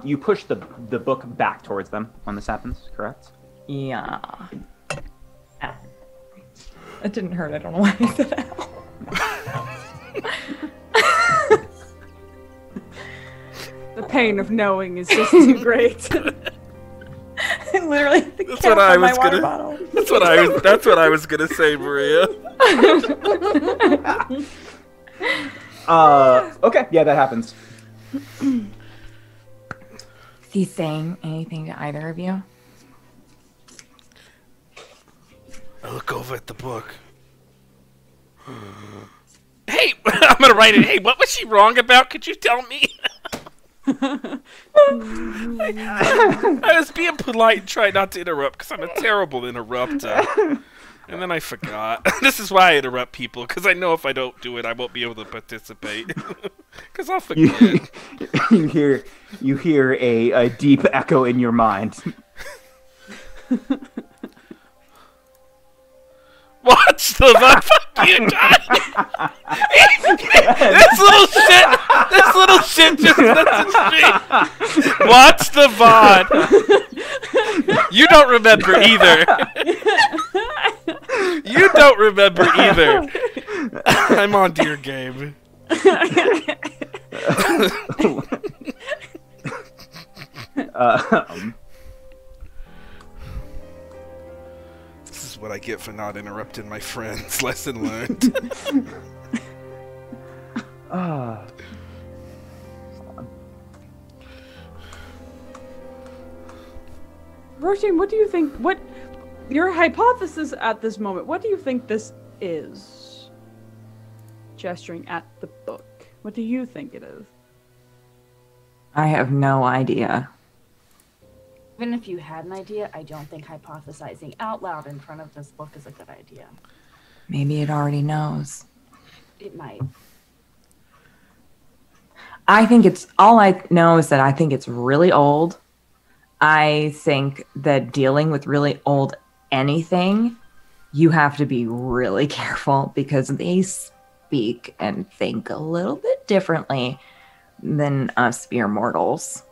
You push the book back towards them when this happens, correct? Yeah. Ow. It didn't hurt. I don't know why I said ow. The pain of knowing is just too great. Literally, that's what I was gonna. Bottle. That's what I was gonna say, Maria. Okay. Yeah, that happens. Is he saying anything to either of you? I look over at the book. Hey, I'm gonna write it. Hey, what was she wrong about? Could you tell me? I was being polite and trying not to interrupt because I'm a terrible interrupter. And then I forgot. This is why I interrupt people, because I know if I don't do it, I won't be able to participate. Because I'll forget. You hear a deep echo in your mind. Watch the VOD. Fuck you, John. This little shit just messaged me. Watch the VOD. You don't remember either. You don't remember either. I'm on to your game. This is what I get for not interrupting my friends. Lesson learned. Roshin, what do you think? What your hypothesis at this moment? What do you think this is? Gesturing at the book. What do you think it is? I have no idea. Even if you had an idea, I don't think hypothesizing out loud in front of this book is a good idea. Maybe it already knows. It might. I think it's all I know is that I think it's really old. I think that dealing with really old anything, you have to be really careful because they speak and think a little bit differently than us mere mortals.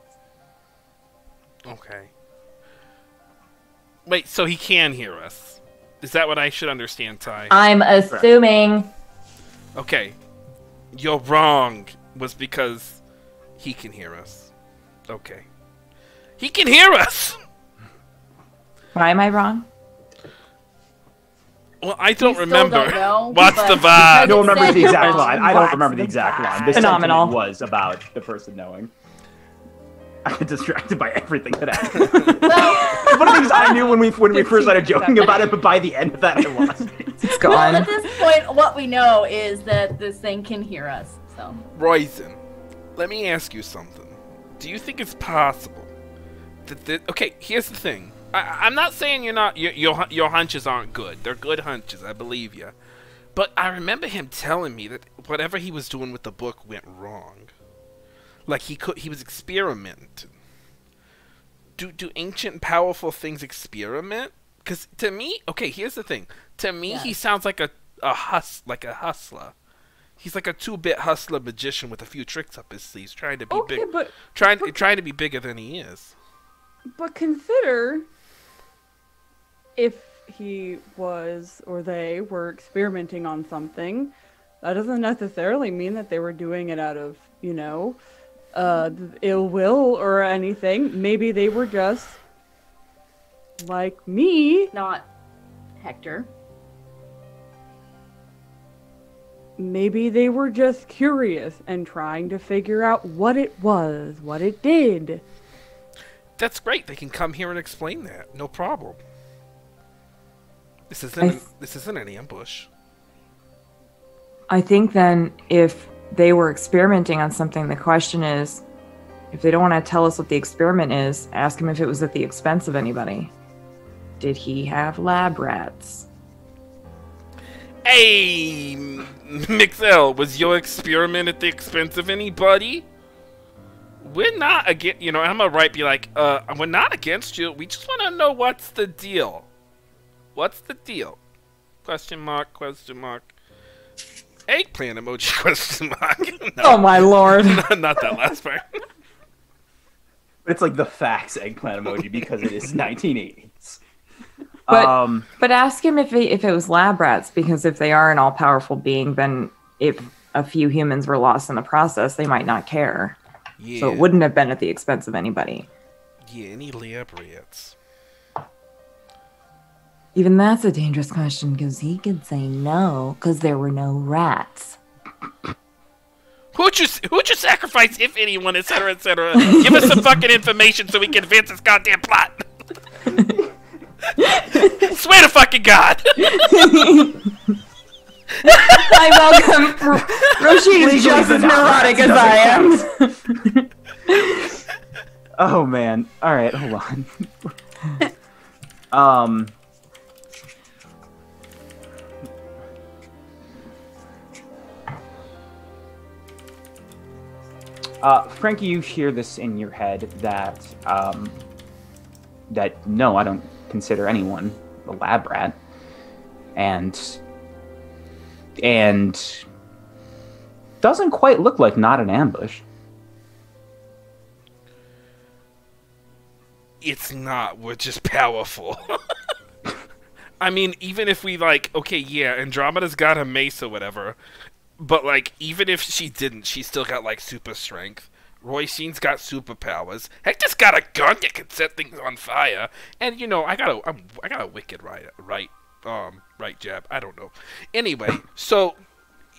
Okay. Wait, so he can hear us? Is that what I should understand, Ty? I'm assuming. Okay. You're wrong. Was because he can hear us. Okay. He can hear us! Why am I wrong? Well, I don't still remember. don't know, What's but the vibe? I don't remember the exact Said- line. I don't remember the exact line. This Phenomenal. sentiment was about the person knowing. I get distracted by everything that happened. Well, One of the things I knew when we first started joking about it, but by the end of that, I lost it. It's well, gone. at this point, what we know is that this thing can hear us. So Roizen, let me ask you something. Do you think it's possible that okay, here's the thing. I'm not saying you're not your hunches aren't good. They're good hunches. I believe you. But I remember him telling me that whatever he was doing with the book went wrong. Like he was experimenting. Do ancient and powerful things experiment? Because to me, okay, here's the thing. To me, he sounds like a hustler. He's like a 2-bit hustler magician with a few tricks up his sleeves, trying to be big, trying to be bigger than he is. But consider if he was or they were experimenting on something, that doesn't necessarily mean that they were doing it out of, ill will or anything. Maybe they were just like me. not Hector. Maybe they were just curious and trying to figure out what it was, what it did. That's great. They can come here and explain that. No problem. This isn't an ambush. I think then if they were experimenting on something, the question is, if they don't want to tell us what the experiment is, ask him if it was at the expense of anybody. Did he have lab rats? Hey, Mixel, was your experiment at the expense of anybody? We're not against, you know, Emma Wright be like, we're not against you. We just want to know what's the deal. What's the deal? Question mark, question mark. Eggplant emoji, question mark. No, Oh my lord. not that last part. But it's like the fax eggplant emoji because it is 1980s. But ask him if it was lab rats, because if they are an all-powerful being, then if a few humans were lost in the process, they might not care. Yeah. So it wouldn't have been at the expense of anybody. Yeah, any lab rats. Even that's a dangerous question, because he could say no, because there were no rats. Who'd you sacrifice, if anyone, etc., etc.? Give us some fucking information so we can advance this goddamn plot. Swear to fucking God. I welcome Roshi is just as neurotic as I am. Oh man. All right, hold on. Frankie, you hear this in your head that that no, I don't consider anyone a lab rat, and doesn't quite look like not an ambush. It's not. We're just powerful. I mean, even if we, like, okay, yeah, Andromeda's got a mace or whatever, but, like, even if she didn't, she's still got, like, super strength. Roy Sheen's got superpowers. Hector's got a gun that can set things on fire. And, you know, I got a wicked right jab. I don't know. Anyway, so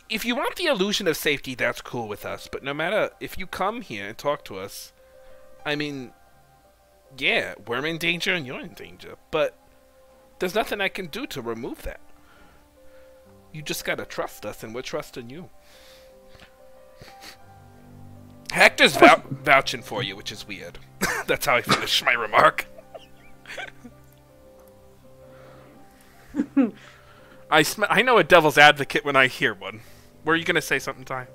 if you want the illusion of safety, that's cool with us. But no matter, if you come here and talk to us, I mean, yeah, we're in danger and you're in danger. But there's nothing I can do to remove that. You just gotta trust us, and we're trusting you. Hector's vouching for you, which is weird. That's how I finish my remark. I know a devil's advocate when I hear one. Were you gonna say something, Ty?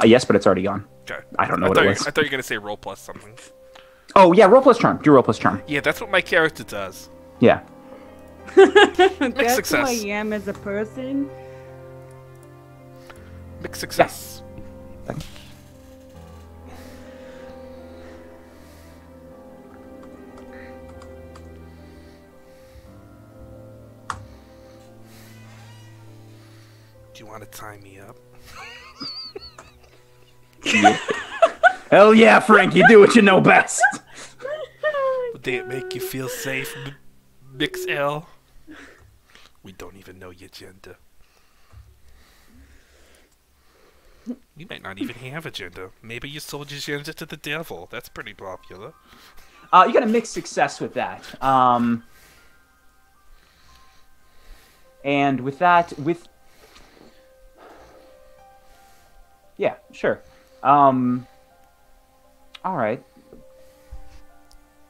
Yes, but it's already gone. Okay. I don't know what it was. I thought you were gonna say roll plus something. Oh yeah, roll plus charm. Do roll plus charm. Yeah, that's what my character does. Yeah. That's success. who I am as a person. Mixed success. Do you want to tie me up? Yeah. Hell yeah, Frank, you do what you know best. Would it make you feel safe, Mix L? We don't even know your gender. You might not even have a gender. Maybe you sold your gender to the devil. That's pretty popular. You got a mixed success with that. And with that, yeah, sure. All right.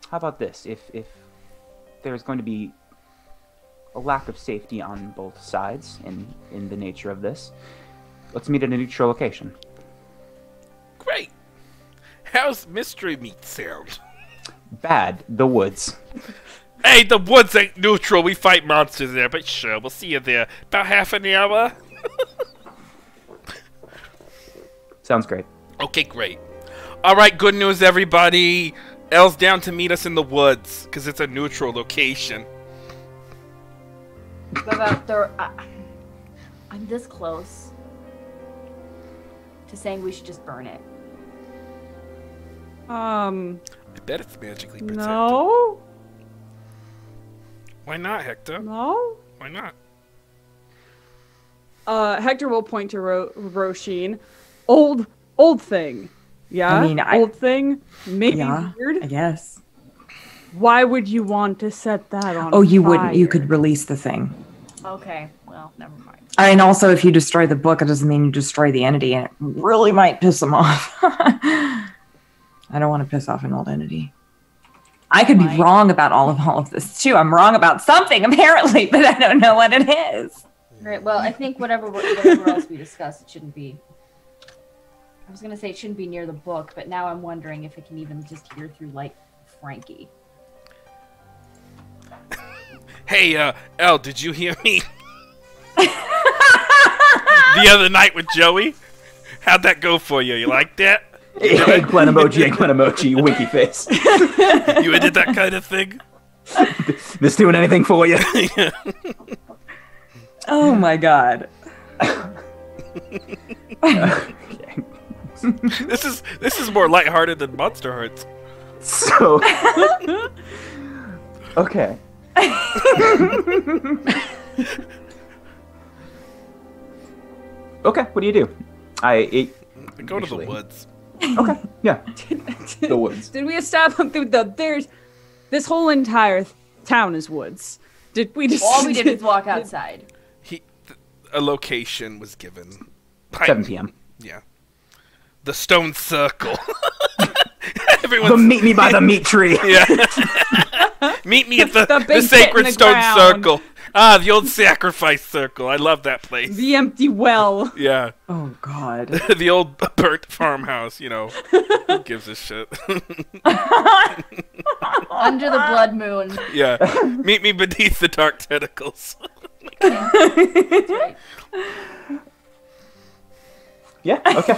How about this? If there's going to be a lack of safety on both sides in the nature of this, let's meet at a neutral location. Great. How's mystery meat sound? Bad. The woods. Hey, the woods ain't neutral. We fight monsters there, but sure, we'll see you there. About half an hour. Sounds great. Okay, great. All right, good news, everybody. Elle's down to meet us in the woods, because it's a neutral location. But I'm this close to saying we should just burn it. I bet it's magically protected. No. Why not, Hector? No. Why not? Hector will point to Roshin. Old thing. Yeah. I mean, old thing. Maybe yeah, weird. I guess. Why would you want to set that on? Oh, you fire? wouldn't. You could release the thing. Okay, well, never mind. And also, if you destroy the book, it doesn't mean you destroy the entity, and it really might piss them off. I don't want to piss off an old entity. I could be wrong about all of this too. I'm wrong about something apparently, but I don't know what it is. Right. Well, I think whatever else we discuss, it shouldn't be. I was gonna say it shouldn't be near the book, but now I'm wondering if it can even just hear through like Frankie. Hey, Elle, did you hear me? The other night with Joey? How'd that go for you? You like that? Eggplant emoji, winky face. You did that kind of thing? This doing anything for you? Oh my god. Okay. This is more lighthearted than Monster Hearts. So, okay. Okay, what do you do? Go to the woods. Okay, yeah. The woods. Did we establish there's this whole entire town is woods? Did we just All we did was walk outside. A location was given. 7 p.m. Yeah. The stone circle. Meet me by the meat tree. Yeah. Meet me at the big sacred pit in the stone ground. circle. Ah, the old sacrifice circle. I love that place. the empty well? Yeah. Oh god. The old burnt farmhouse, you know. Who gives a shit? Under the blood moon. Yeah. Meet me beneath the dark tentacles. That's right. Yeah, okay.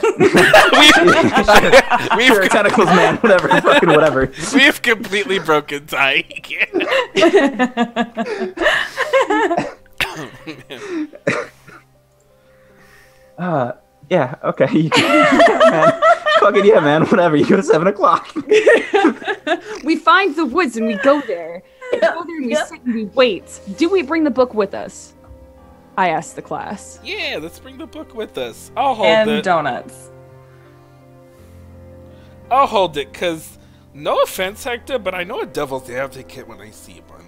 We've Sure, tentacles, man. Whatever. Fucking whatever. We've completely broken tie. Yeah, okay. Man. Fucking yeah, man. Whatever. You go to 7 o'clock. We find the woods and we go there. We go there and we sit and we wait. Do we bring the book with us? I asked the class. Yeah, let's bring the book with us. I'll hold And it. donuts. I'll hold it, because no offense, Hector, but I know a devil's advocate when I see one.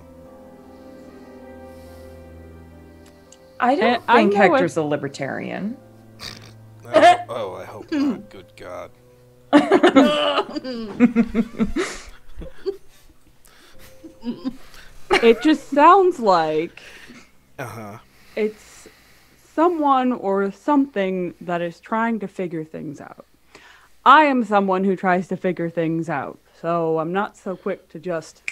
I don't I think know Hector's a libertarian. I hope not. Good God. It just sounds like Uh-huh. it's someone or something that is trying to figure things out. I am someone who tries to figure things out, so I'm not so quick to just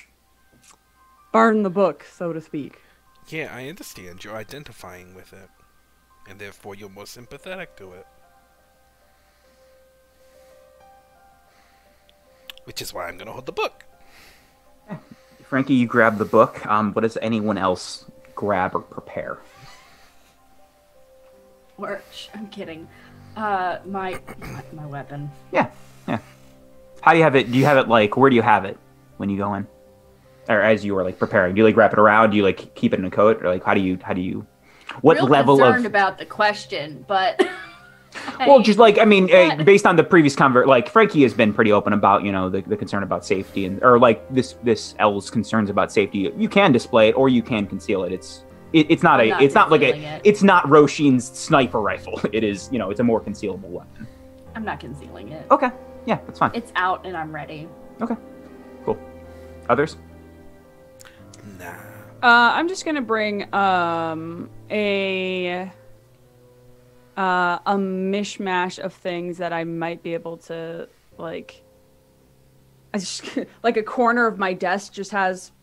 burn the book, so to speak. Yeah, I understand. You're identifying with it. And therefore you're more sympathetic to it. Which is why I'm going to hold the book. Frankie, you grab the book. What does anyone else grab or prepare? Or I'm kidding. My weapon. Yeah. How do you have it? Do you have it, like, where do you have it when you go in? Or as you were, like, preparing? Do you, like, wrap it around? Do you, like, keep it in a coat? Or, like, how do you, what Real level concerned of... about the question, but... Well, just, like, I mean, based on the previous like, Frankie has been pretty open about, you know, the concern about safety, or, like, this L's concerns about safety. You can display it, or you can conceal it. It's not Roshin's sniper rifle. It is, you know, it's a more concealable weapon. I'm not concealing it. Okay. Yeah, that's fine. It's out and I'm ready. Okay. Cool. Others? Nah. I'm just gonna bring a mishmash of things that I might be able to like. Like a corner of my desk just has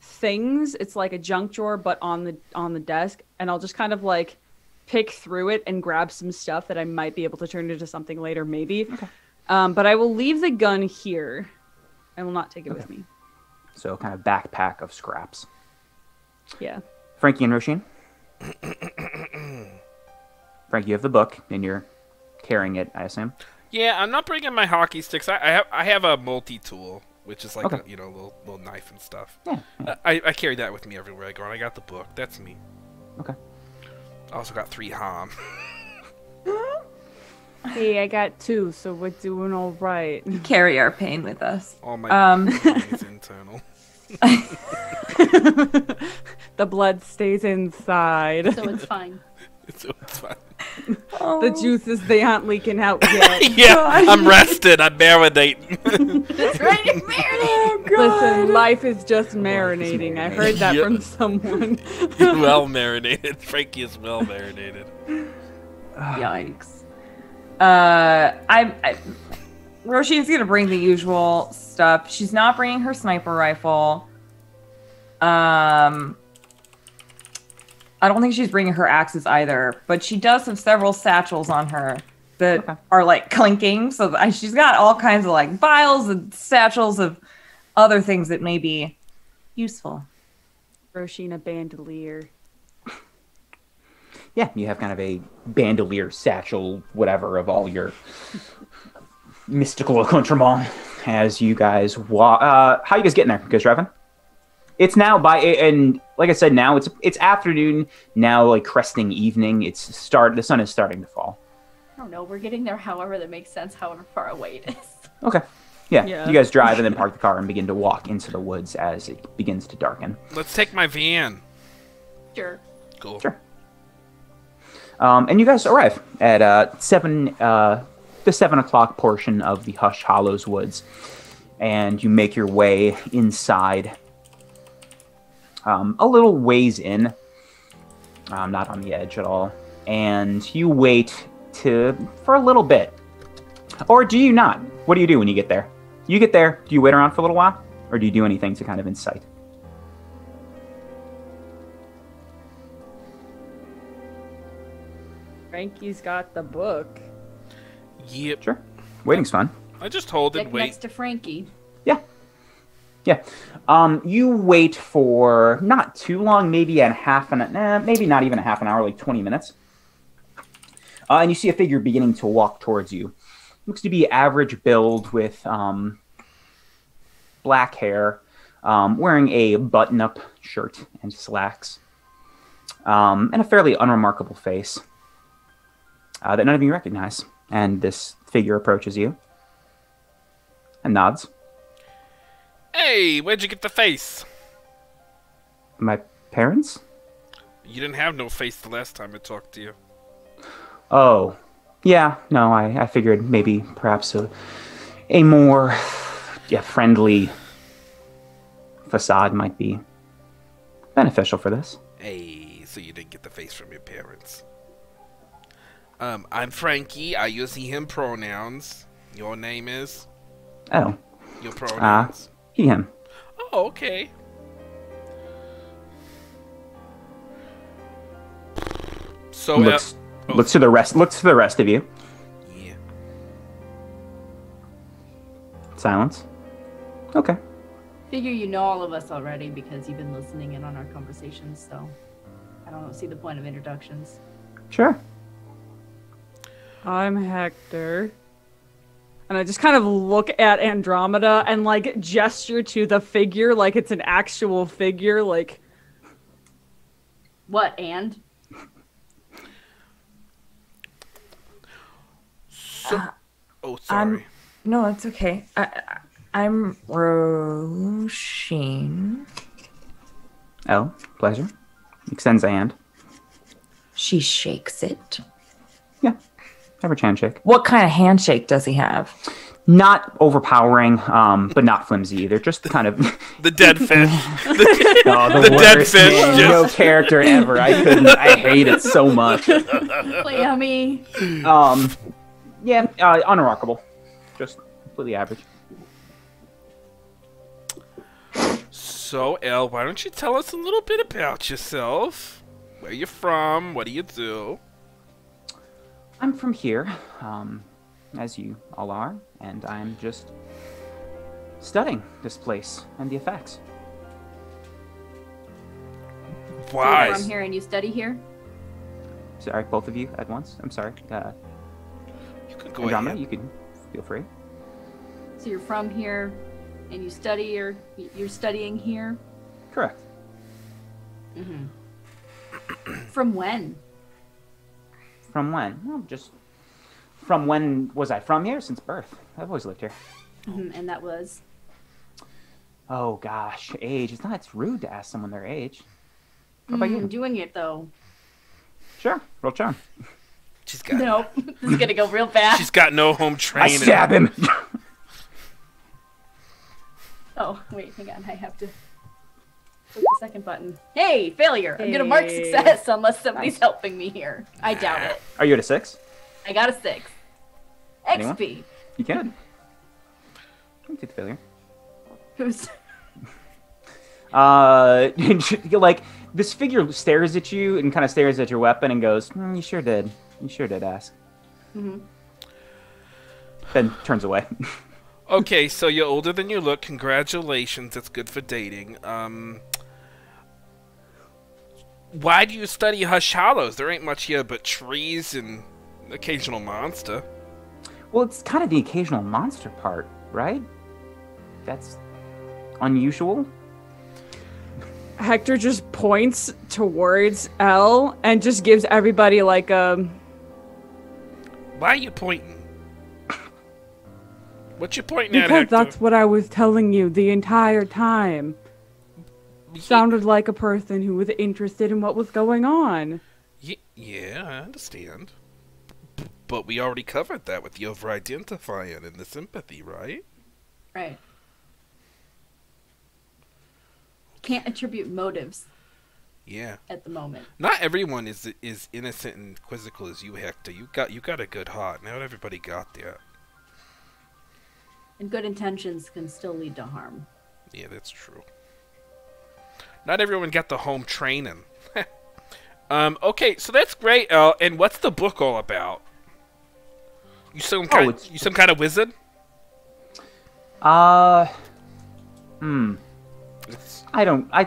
things. It's like a junk drawer, but on the desk, and I'll just kind of like pick through it and grab some stuff that I might be able to turn into something later, maybe. Okay. But I will leave the gun here. I will not take it with me. So kind of backpack of scraps. Yeah. Frankie and Roshin? Frankie, you have the book, and you're carrying it, I assume? Yeah, I'm not bringing my hockey sticks. I have a multi-tool, which is like Okay. a little knife and stuff. Yeah. I carry that with me everywhere I go, and I got the book. That's me. Okay. I also got 3 ham. Hey, I got 2, so we're doing all right. Carry our pain with us. All my money is internal. The blood stays inside. So it's fine. So it's fine. The juices, they aren't leaking out yet. Yeah, I'm rested. I'm marinating. That's right, it's marinating. Listen, life is just marinating. I heard that Yep. from someone. Well marinated. Frankie is well marinated. Yikes. Roshi's gonna bring the usual stuff. She's not bringing her sniper rifle. I don't think she's bringing her axes either, but she does have several satchels on her that are like clinking. So she's got all kinds of like vials and satchels of other things that may be useful. Roshina bandolier. Yeah, you have kind of a bandolier, satchel, whatever, of all your mystical accoutrement as you guys walk. How you guys getting there? You guys driving? It's now and like I said, now it's afternoon now, like cresting evening. The sun is starting to fall. I don't know. We're getting there however that makes sense, however far away it is. Okay. Yeah. Yeah. You guys drive and then park the car and begin to walk into the woods as it begins to darken. Let's take my van. Sure. Cool. Sure. And you guys arrive at the 7 o'clock portion of the Hallows woods, and you make your way inside. A little ways in, not on the edge at all, and you wait for a little bit. Or do you not? What do you do when you get there? You get there, do you wait around for a little while? Or do you do anything to kind of incite? Frankie's got the book. Yep. Sure. Waiting's fun. I just hold and Like wait. next to Frankie. Yeah. Yeah. You wait for not too long, maybe maybe not even a half an hour, like 20 minutes. And you see a figure beginning to walk towards you. Looks to be average build with black hair, wearing a button-up shirt and slacks, and a fairly unremarkable face that none of you recognize. And this figure approaches you and nods. Hey, where'd you get the face? My parents? You didn't have no face the last time I talked to you. Oh, yeah. No, I figured maybe perhaps a more friendly facade might be beneficial for this. Hey, so you didn't get the face from your parents. I'm Frankie. I use he/him pronouns. Your name is? Oh, Your pronouns? he, him. Oh, okay. So Looks to the rest of you. Yeah. Silence. Okay. Figure you know all of us already because you've been listening in on our conversations, so I don't see the point of introductions. Sure. I'm Hector. And I just kind of look at Andromeda and like gesture to the figure like it's an actual figure, like What, and? So, oh, sorry. No, it's okay. I'm Roisin. Oh, pleasure. Extends a hand. She shakes it. Yeah. Average handshake. What kind of handshake does he have? Not overpowering, but not flimsy either. Just kind of The dead fish. the dead worst, fish, man. just- No character ever. I hate it so much. Yummy. Yeah, unremarkable. Just completely average. So, Elle, why don't you tell us a little bit about yourself? Where you from? What do you do? I'm from here, as you all are, and I'm just studying this place and the effects. Why? You're from here and you study here? Sorry, both of you at once. I'm sorry. You can go Andromeda, ahead. you can feel free. So you're from here and you study, or you're studying here? Correct. From when? From when? Well, just from when was I from here? Since birth. I've always lived here. And that was? Oh gosh, age. It's rude to ask someone their age. How about you? Doing it though. Sure. Roll charm. She's got Nope. This is gonna go real fast. She's got no home I training. stab him. Oh, wait, hang on. I have to click the second button. Hey, failure. I'm gonna mark Hey. success unless somebody's Nice. helping me here. I doubt it. Are you at a 6? I got a 6. Anyone? XP. You can. You take the failure. Who's... Like, this figure stares at you and kind of stares at your weapon and goes, you sure did. You sure did ask. Mhm. Then turns away. Okay, so you're older than you look. Congratulations. That's good for dating. Why do you study Hush Hallows? There ain't much here but trees and occasional monster. Well, it's kind of the occasional monster part, right? That's unusual. Hector just points towards L and just gives everybody like a. Why are you pointing? What you pointing at, Because Hector? that's what I was telling you the entire time. Sounded like a person who was interested in what was going on. Yeah, I understand. But we already covered that with the over-identifying and the sympathy, right? Right. Can't attribute motives Yeah. at the moment. Not everyone is innocent and quizzical as you, Hector. You got a good heart. Not everybody got that. And good intentions can still lead to harm. Yeah, that's true. Not everyone got the home training. Okay, so that's great, El. And what's the book all about? You some kind of wizard? I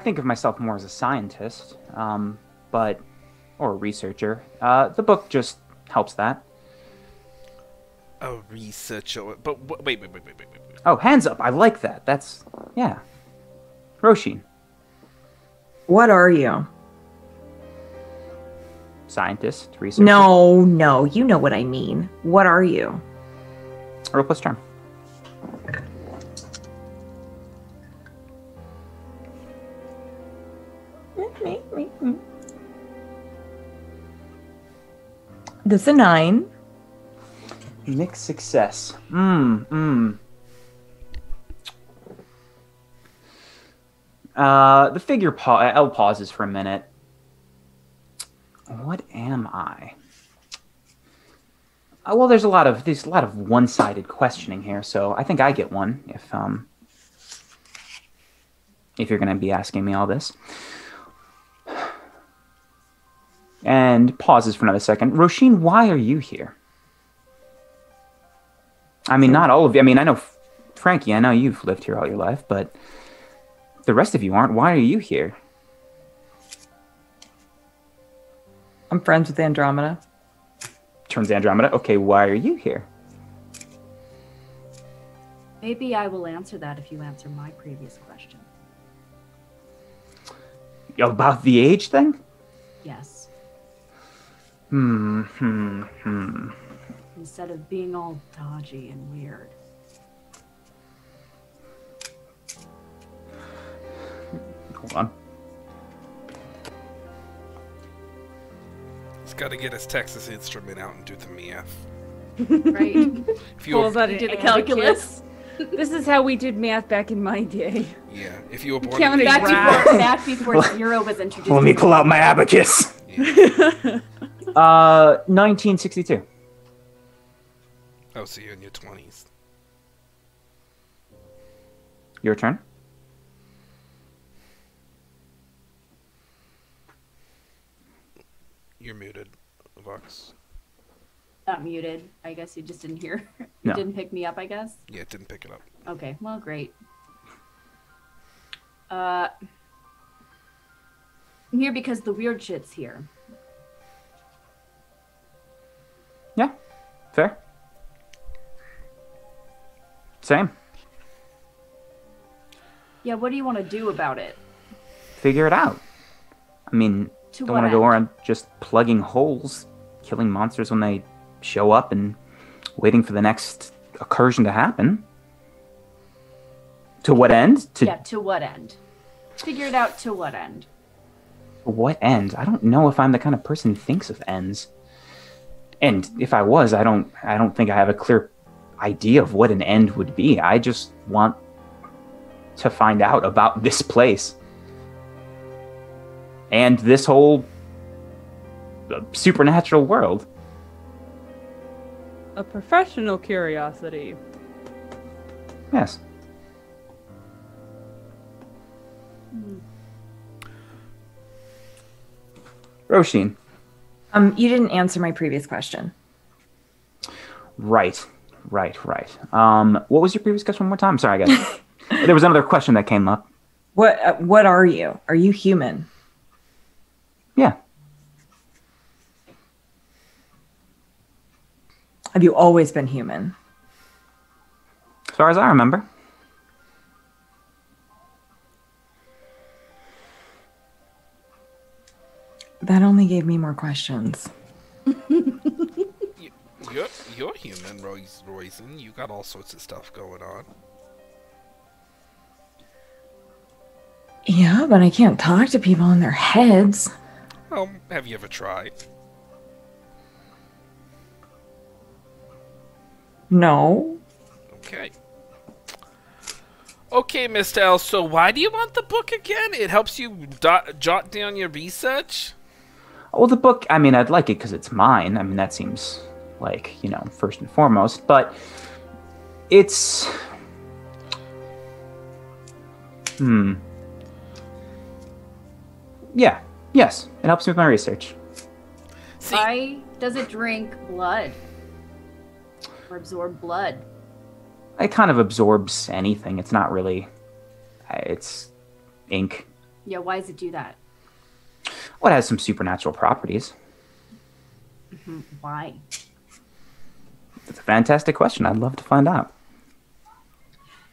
think of myself more as a scientist, or a researcher. The book just helps that. A researcher, but wait. Oh, hands up! I like that. That's yeah. Roshin, What are you? scientist, researcher. No, you know what I mean. What are you? Roll plus charm. This a 9. Mixed success. The figure L pauses for a minute. What am I? Well, there's a lot of one-sided questioning here, so I think I get one if you're going to be asking me all this. And pauses for another second. Roshin, why are you here? I mean, not all of you. I mean, I know Frankie. I know you've lived here all your life, but the rest of you aren't. Why are you here? I'm friends with Andromeda. Turns to Andromeda. Okay, why are you here? Maybe I will answer that if you answer my previous question. About the age thing? Yes. Hmm. Instead of being all dodgy and weird. Hold on. He's got to get his Texas Instrument out and do the math. Right? If you Pulls were, out an Do the abacus. calculus. This is how we did math back in my day. yeah, if you were born Counting in the Back before Zero was introduced. Let me pull out my abacus. Yeah. 1962. Oh, so you're in your 20s. Your turn. You're muted, Vox. Not muted. I guess you just didn't hear. You No. didn't pick me up, I guess. Yeah, it didn't pick it up. Okay, well, great. I'm here because the weird shit's here. Yeah. Fair. Same. Yeah, what do you want to do about it? Figure it out. I mean, To don't what want to go end? around just plugging holes, killing monsters when they show up, and waiting for the next incursion to happen. To what end? Yeah, to what end? Figure it out to what end? What end? I don't know if I'm the kind of person who thinks of ends. And if I was, I don't think I have a clear idea of what an end would be. I just want to find out about this place. And this whole supernatural world. A professional curiosity. Yes. Roshin. You didn't answer my previous question. Right. What was your previous question one more time? Sorry, guys. There was another question that came up. What are you? Are you human? Yeah. Have you always been human? As far as I remember. That only gave me more questions. You're human, Roisin. You got all sorts of stuff going on. Yeah, but I can't talk to people in their heads. Well, have you ever tried? No. Okay, Mr. L, so why do you want the book again? It helps you jot down your research? Well, the book, I mean, I'd like it because it's mine. I mean, that seems like, first and foremost. But it's... Yeah. Yes. It helps me with my research. See, Why does it drink blood? Or absorb blood? It kind of absorbs anything. It's not really... It's ink. Yeah, why does it do that? Well, it has some supernatural properties. Why? It's a fantastic question. I'd love to find out.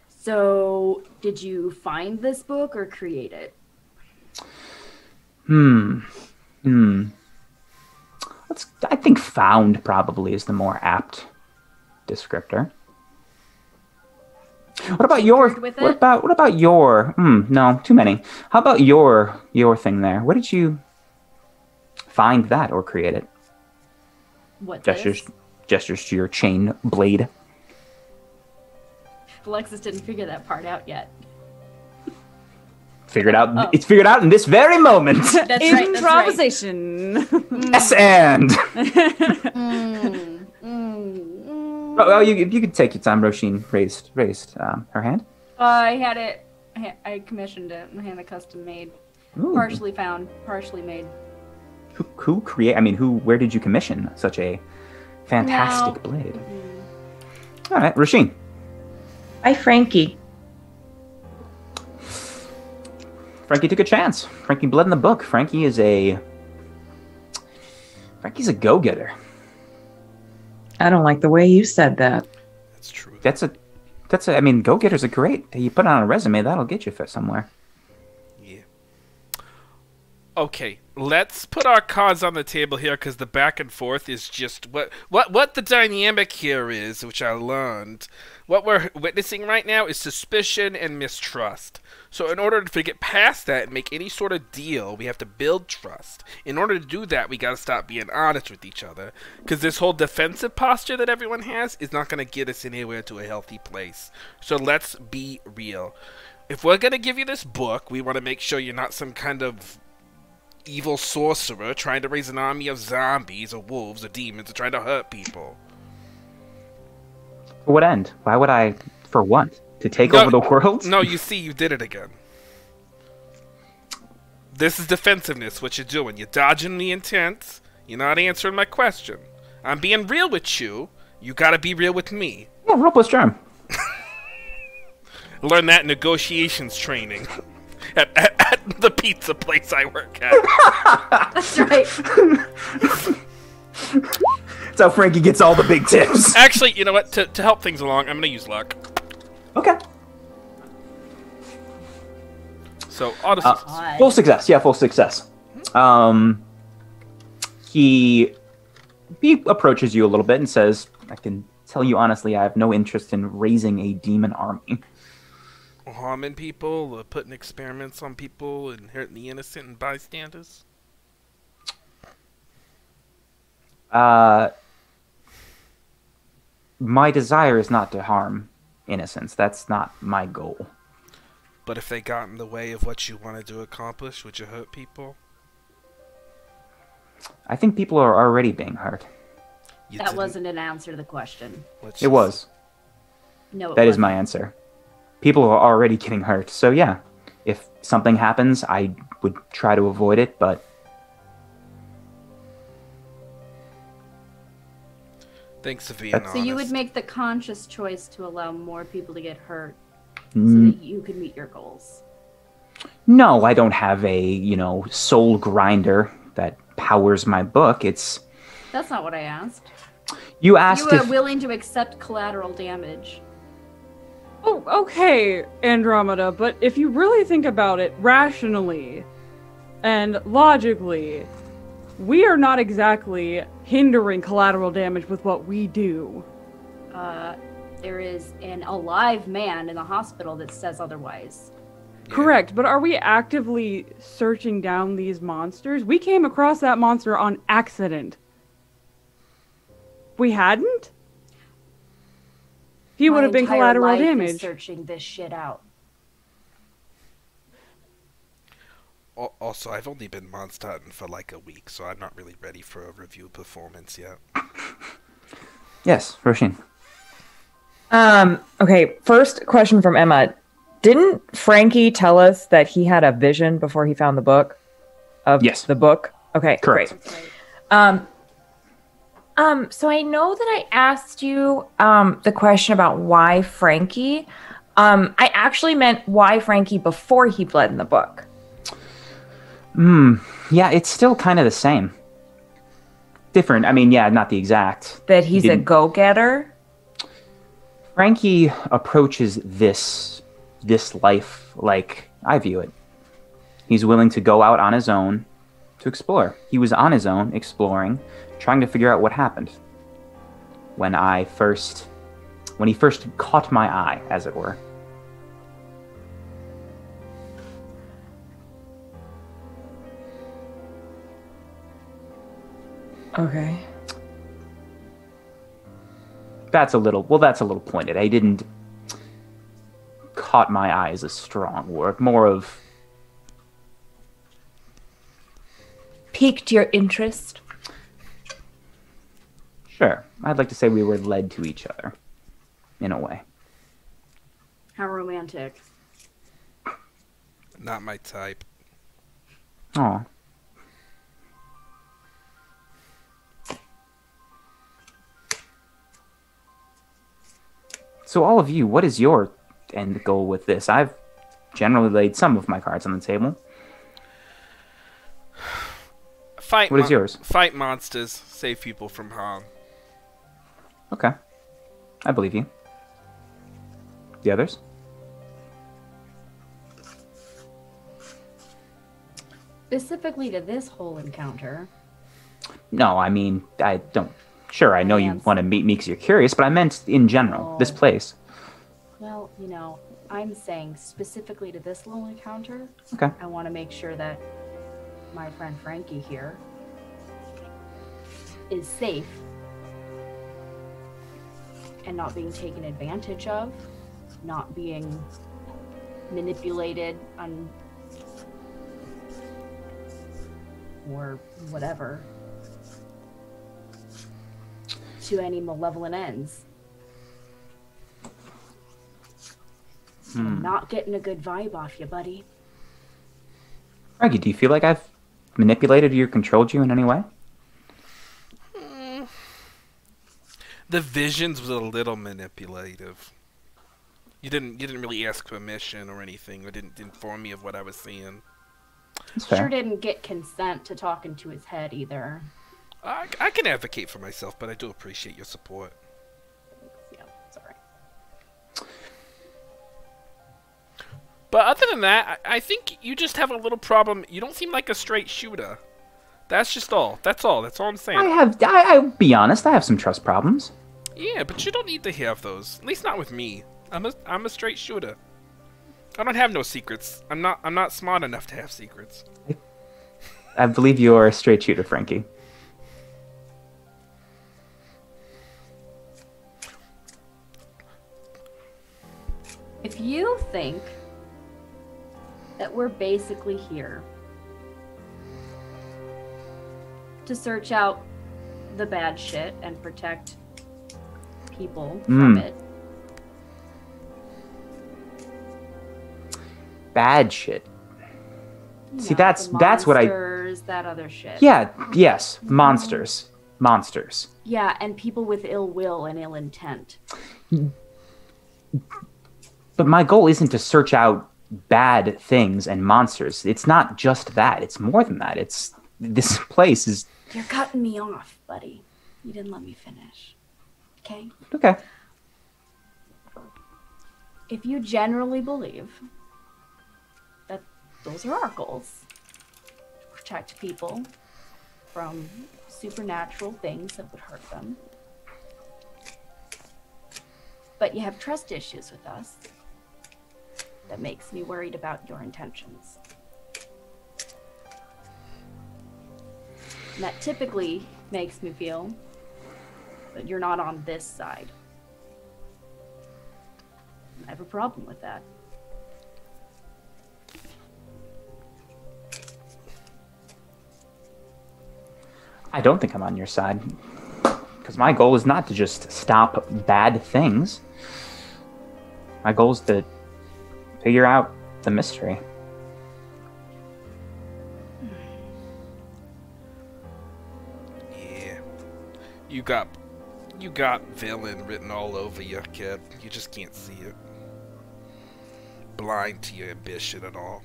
So, did you find this book or create it? I think found probably is the more apt descriptor. What about your? With it? What about your? No, too many. How about your thing there? Where did you find that or create it? What Gestures to your chain blade. Alexis didn't figure that part out yet. Figured out. It's figured out in this very moment. That's right. That's right. Improvisation. Yes, and. Oh, you could take your time. Roshin raised her hand. I had it. I commissioned it and had it custom made. Ooh. Partially found, partially made. Who create? I mean, where did you commission such a fantastic blade? All right, Roshin. Hi, Frankie. Frankie took a chance. Frankie bled in the book. Frankie's a go-getter. I don't like the way you said that. that's true. I mean, go-getters are great. You put it on a resume, that'll get you fit somewhere. Yeah. Okay, let's put our cards on the table here because the back and forth is just what the dynamic here is, which I learned. What we're witnessing right now is suspicion and mistrust. So in order to get past that and make any sort of deal, we have to build trust. In order to do that, we got to stop being honest with each other. Because this whole defensive posture that everyone has is not going to get us anywhere to a healthy place. So let's be real. If we're going to give you this book, we want to make sure you're not some kind of evil sorcerer trying to raise an army of zombies or wolves or demons or trying to hurt people. For what end? Why would I? For what? To take over the world? No, you see, you did it again. This is defensiveness, what you're doing. You're dodging the intent. You're not answering my question. I'm being real with you. You gotta be real with me. Yeah, roll plus charm. Learn that in negotiations training. At the pizza place I work at. That's right. That's how Frankie gets all the big tips. Actually, you know what? To help things along, I'm gonna use luck. Okay. So, auto success. Full success. Yeah, full success. He approaches you a little bit and says, I can tell you honestly, I have no interest in raising a demon army. harming people or putting experiments on people and hurting the innocent and bystanders? My desire is not to harm innocents. That's not my goal. But if they got in the way of what you wanted to accomplish, would you hurt people? I think people are already being hurt. That wasn't an answer to the question. It was. No, That is my answer. People are already getting hurt. So yeah, if something happens, I would try to avoid it, but... Thanks for being honest. So you would make the conscious choice to allow more people to get hurt so that you could meet your goals? No, I don't have a, soul grinder that powers my book. It's... That's not what I asked. You asked You are if... willing to accept collateral damage. Oh, okay, Andromeda, but if you really think about it rationally and logically, we are not exactly hindering collateral damage with what we do. There is an alive man in the hospital that says otherwise. Yeah. Correct, but are we actively searching down these monsters? We came across that monster on accident. We hadn't? He would have been collateral damage. Searching this shit out. Also, I've only been monster hunting for like a week, so I'm not really ready for a review performance yet. Yes, Roshin. Okay, first question from Emma. Didn't Frankie tell us that he had a vision before he found the book? Yes. The book? Okay, Correct. great. So I know that I asked you the question about why Frankie. I actually meant why Frankie before he bled in the book. Yeah, it's still kind of the same. Different. I mean, yeah, not the exact. That he's a go-getter? Frankie approaches this life like I view it. He's willing to go out on his own to explore. He was on his own exploring, trying to figure out what happened when he first caught my eye, as it were. Okay. That's a little pointed. I didn't caught my eye as a strong word, more of Piqued your interest? sure. I'd like to say we were led to each other, in a way. How romantic. Not my type. Aw. So all of you, what is your end goal with this? I've generally laid some of my cards on the table. What is yours? Fight monsters, save people from harm. Okay. I believe you. The others? Specifically to this whole encounter. No, I mean, I don't... Sure, I know you want to meet me because you're curious, but I meant in general, this place. Well, I'm saying specifically to this little encounter. Okay. I want to make sure that my friend Frankie here is safe and not being taken advantage of, not being manipulated or whatever to any malevolent ends. I'm not getting a good vibe off you, buddy. Frankie, do you feel like I've manipulated you or controlled you in any way? The visions was a little manipulative. You didn't really ask permission or anything, or didn't inform me of what I was seeing. That's fair. Sure didn't get consent to talking to his head either. I can advocate for myself, but I do appreciate your support. Yeah, sorry. But other than that, I think you just have a little problem. You don't seem like a straight shooter. That's just all. That's all. That's all I'm saying. I'll be honest, I have some trust problems. Yeah, but you don't need to have those. At least not with me. I'm a straight shooter. I don't have no secrets. I'm not smart enough to have secrets. I believe you're a straight shooter, Frankie. If you think that we're basically here to search out the bad shit and protect people from it. Bad shit. You See, know, that's the what I. monsters, that other shit. Yeah. Yes. Monsters. Monsters. Yeah, and people with ill will and ill intent. But my goal isn't to search out bad things and monsters. It's not just that. It's more than that. It's this place is. You're cutting me off, buddy. You didn't let me finish. Okay? Okay. If you generally believe that those are our goals, to protect people from supernatural things that would hurt them, but you have trust issues with us, that makes me worried about your intentions. And that typically makes me feel that you're not on this side. I have a problem with that. I don't think I'm on your side. Because my goal is not to just stop bad things. My goal is to figure out the mystery. Yeah. You got villain written all over you, kid. You just can't see it. Blind to your ambition and all.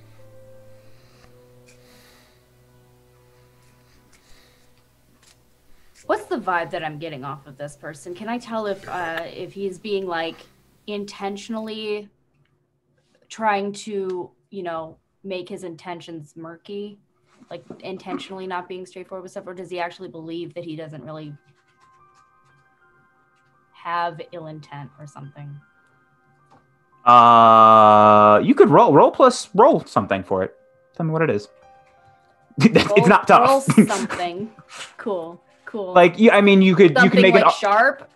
What's the vibe that I'm getting off of this person? Can I tell if he's being like intentionally trying to, you know, make his intentions murky, like intentionally not being straightforward with stuff, or does he actually believe that he doesn't really have ill intent or something? You could roll something for it. Tell me what it is. It's not tough. Roll something. Cool. Like, I mean, you could make like it sharp.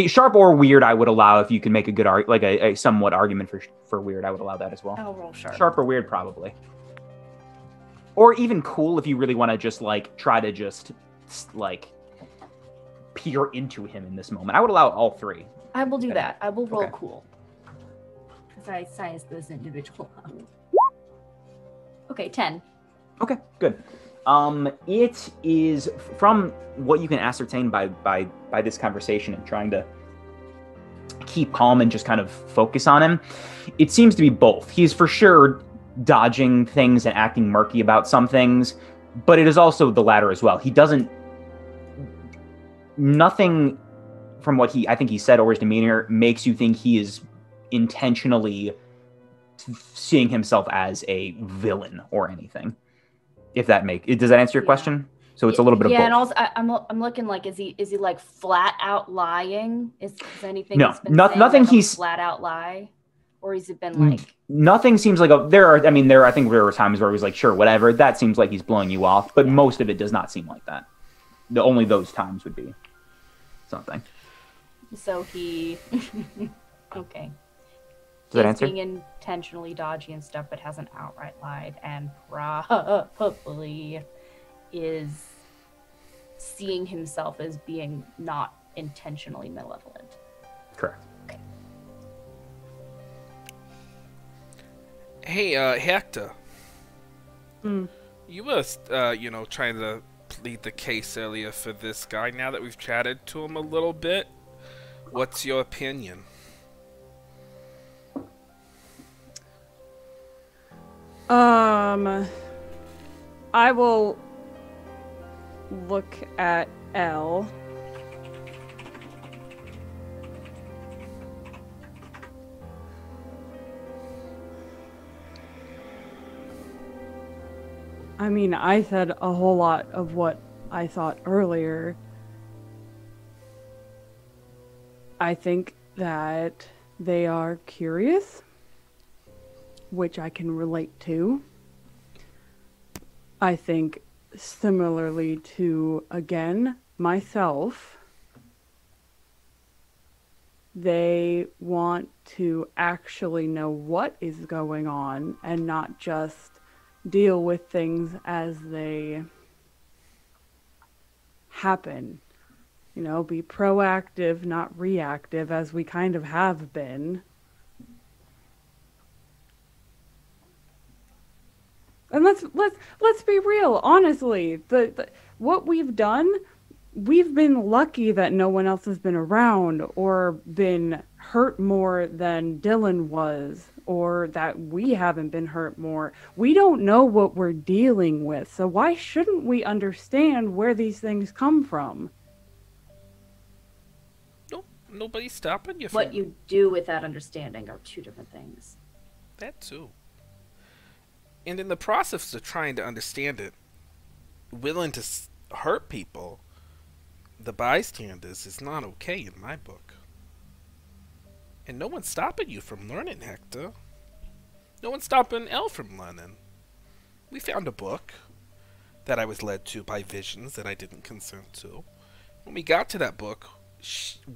Sharp or weird. I would allow if you can make a good a somewhat argument for weird. I would allow that as well. I'll roll sharp. Sharp or weird, probably. Or even cool if you really want to just like try to just like peer into him in this moment. I would allow all three. I will do that. I will roll Okay. cool. Because I size this individual up. Okay, 10. Okay, good. It is from what you can ascertain by this conversation and trying to keep calm and just kind of focus on him. It seems to be both. He's for sure dodging things and acting murky about some things, but it is also the latter as well. He doesn't. Nothing from what I think he said or his demeanor makes you think he is intentionally seeing himself as a villain or anything. If that does that answer your question? So it's a little bit of both. Yeah, and also I'm looking like is he like flat out lying? Is anything? No, he's been saying nothing. Like He's flat out lie, or has it been like nothing? Seems like I think there were times where he was like, sure, whatever. That seems like he's blowing you off, but most of it does not seem like that. Only those times would be something. So he okay. Does that He's answer? being intentionally dodgy and stuff, but hasn't outright lied, and probably is seeing himself as being not intentionally malevolent. Correct. Okay. Hey, Hector. Mm. You were, trying to plead the case earlier for this guy. Now that we've chatted to him a little bit, what's your opinion? I will look at Elle. I mean, I said a whole lot of what I thought earlier. I think that they are curious. which I can relate to. I think similarly to, again, myself, they want to actually know what is going on and not just deal with things as they happen. You know, be proactive, not reactive, as we kind of have been. And let's be real, honestly. The what we've done, we've been lucky that no one else has been around or been hurt more than Dylan was, or that we haven't been hurt more. We don't know what we're dealing with, so why shouldn't we understand where these things come from? No, nobody's stopping you from What you do with that understanding are two different things. that too. And in the process of trying to understand it, willing to hurt people, the bystanders, is not okay in my book. And no one's stopping you from learning, Hector. No one's stopping Elle from learning. We found a book that I was led to by visions that I didn't consent to. When we got to that book,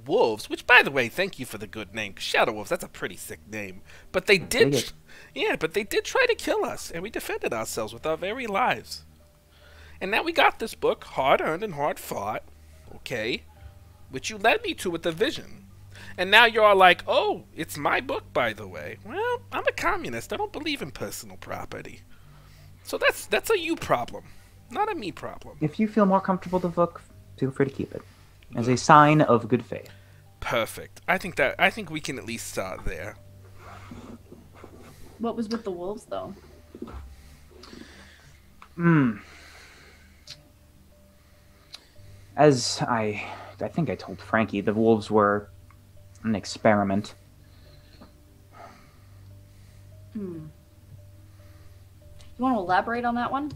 wolves, which by the way, thank you for the good name. Shadow wolves, that's a pretty sick name. But they did, but they did try to kill us, and we defended ourselves with our very lives. And now we got this book, hard earned and hard fought, okay, which you led me to with the vision. And now you're all like, oh, it's my book, by the way. Well, I'm a communist. I don't believe in personal property. So that's a you problem, not a me problem. If you feel more comfortable with the book, feel free to keep it. As a sign of good faith. Perfect. I think we can at least start there. What was with the wolves, though? As I think I told Frankie, the wolves were an experiment. You want to elaborate on that one?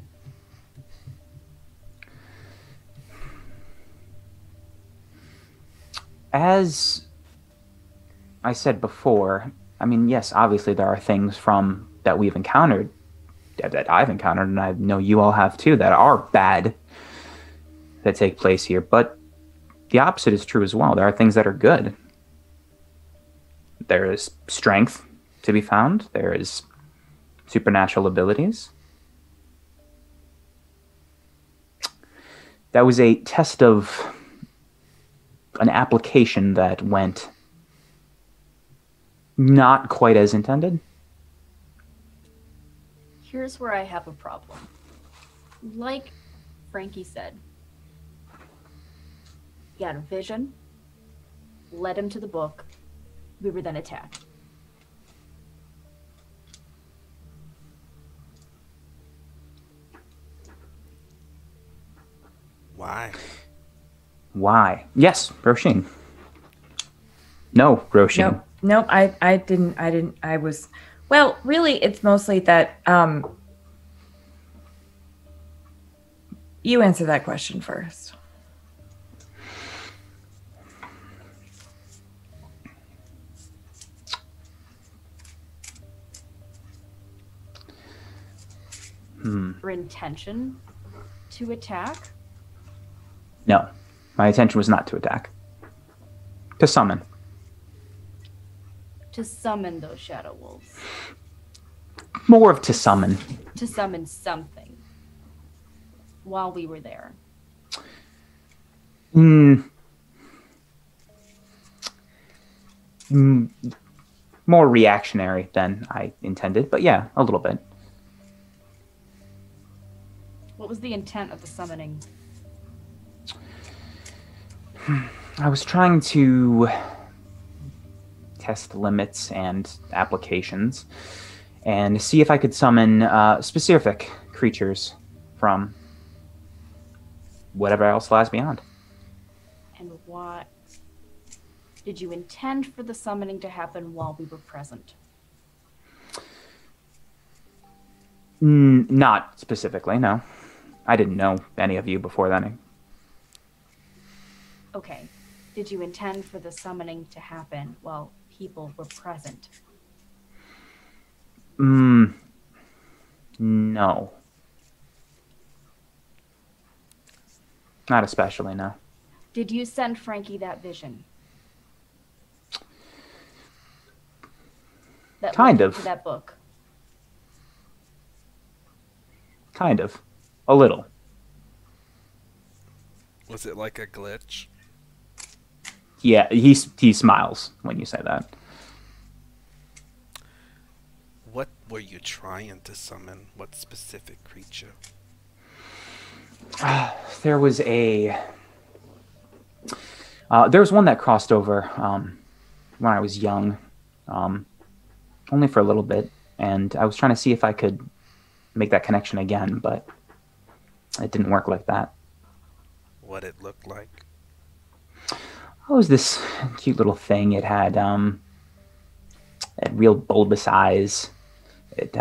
As I said before, I mean, yes, obviously there are things that we've encountered, that I've encountered, and I know you all have too, that are bad that take place here. But the opposite is true as well. There are things that are good. There is strength to be found. There is supernatural abilities. That was a test of an application that went not quite as intended. Here's where I have a problem. Like Frankie said, he had a vision, led him to the book, we were then attacked. Why? Yes, Roshin. No, Roshin. Nope, I didn't, I was, well, really, it's mostly that, you answer that question first. Your intention to attack? No, my intention was not to attack. To summon. To summon those shadow wolves. More of to summon. To summon something. While we were there. More reactionary than I intended, but yeah, a little bit. What was the intent of the summoning? I was trying to test limits and applications and see if I could summon specific creatures from whatever else lies beyond. And what did you intend for the summoning to happen while we were present? Not specifically, no. I didn't know any of you before then. Okay. Did you intend for the summoning to happen while people were present? No. Not especially, no. Did you send Frankie that vision? That Kind link of. to that book. Kind of. A little. Was it like a glitch? Yeah, he smiles when you say that. What were you trying to summon? What specific creature? There was one that crossed over when I was young, only for a little bit, and I was trying to see if I could make that connection again, but it didn't work like that. What it looked like? It was this cute little thing. It had real bulbous eyes. It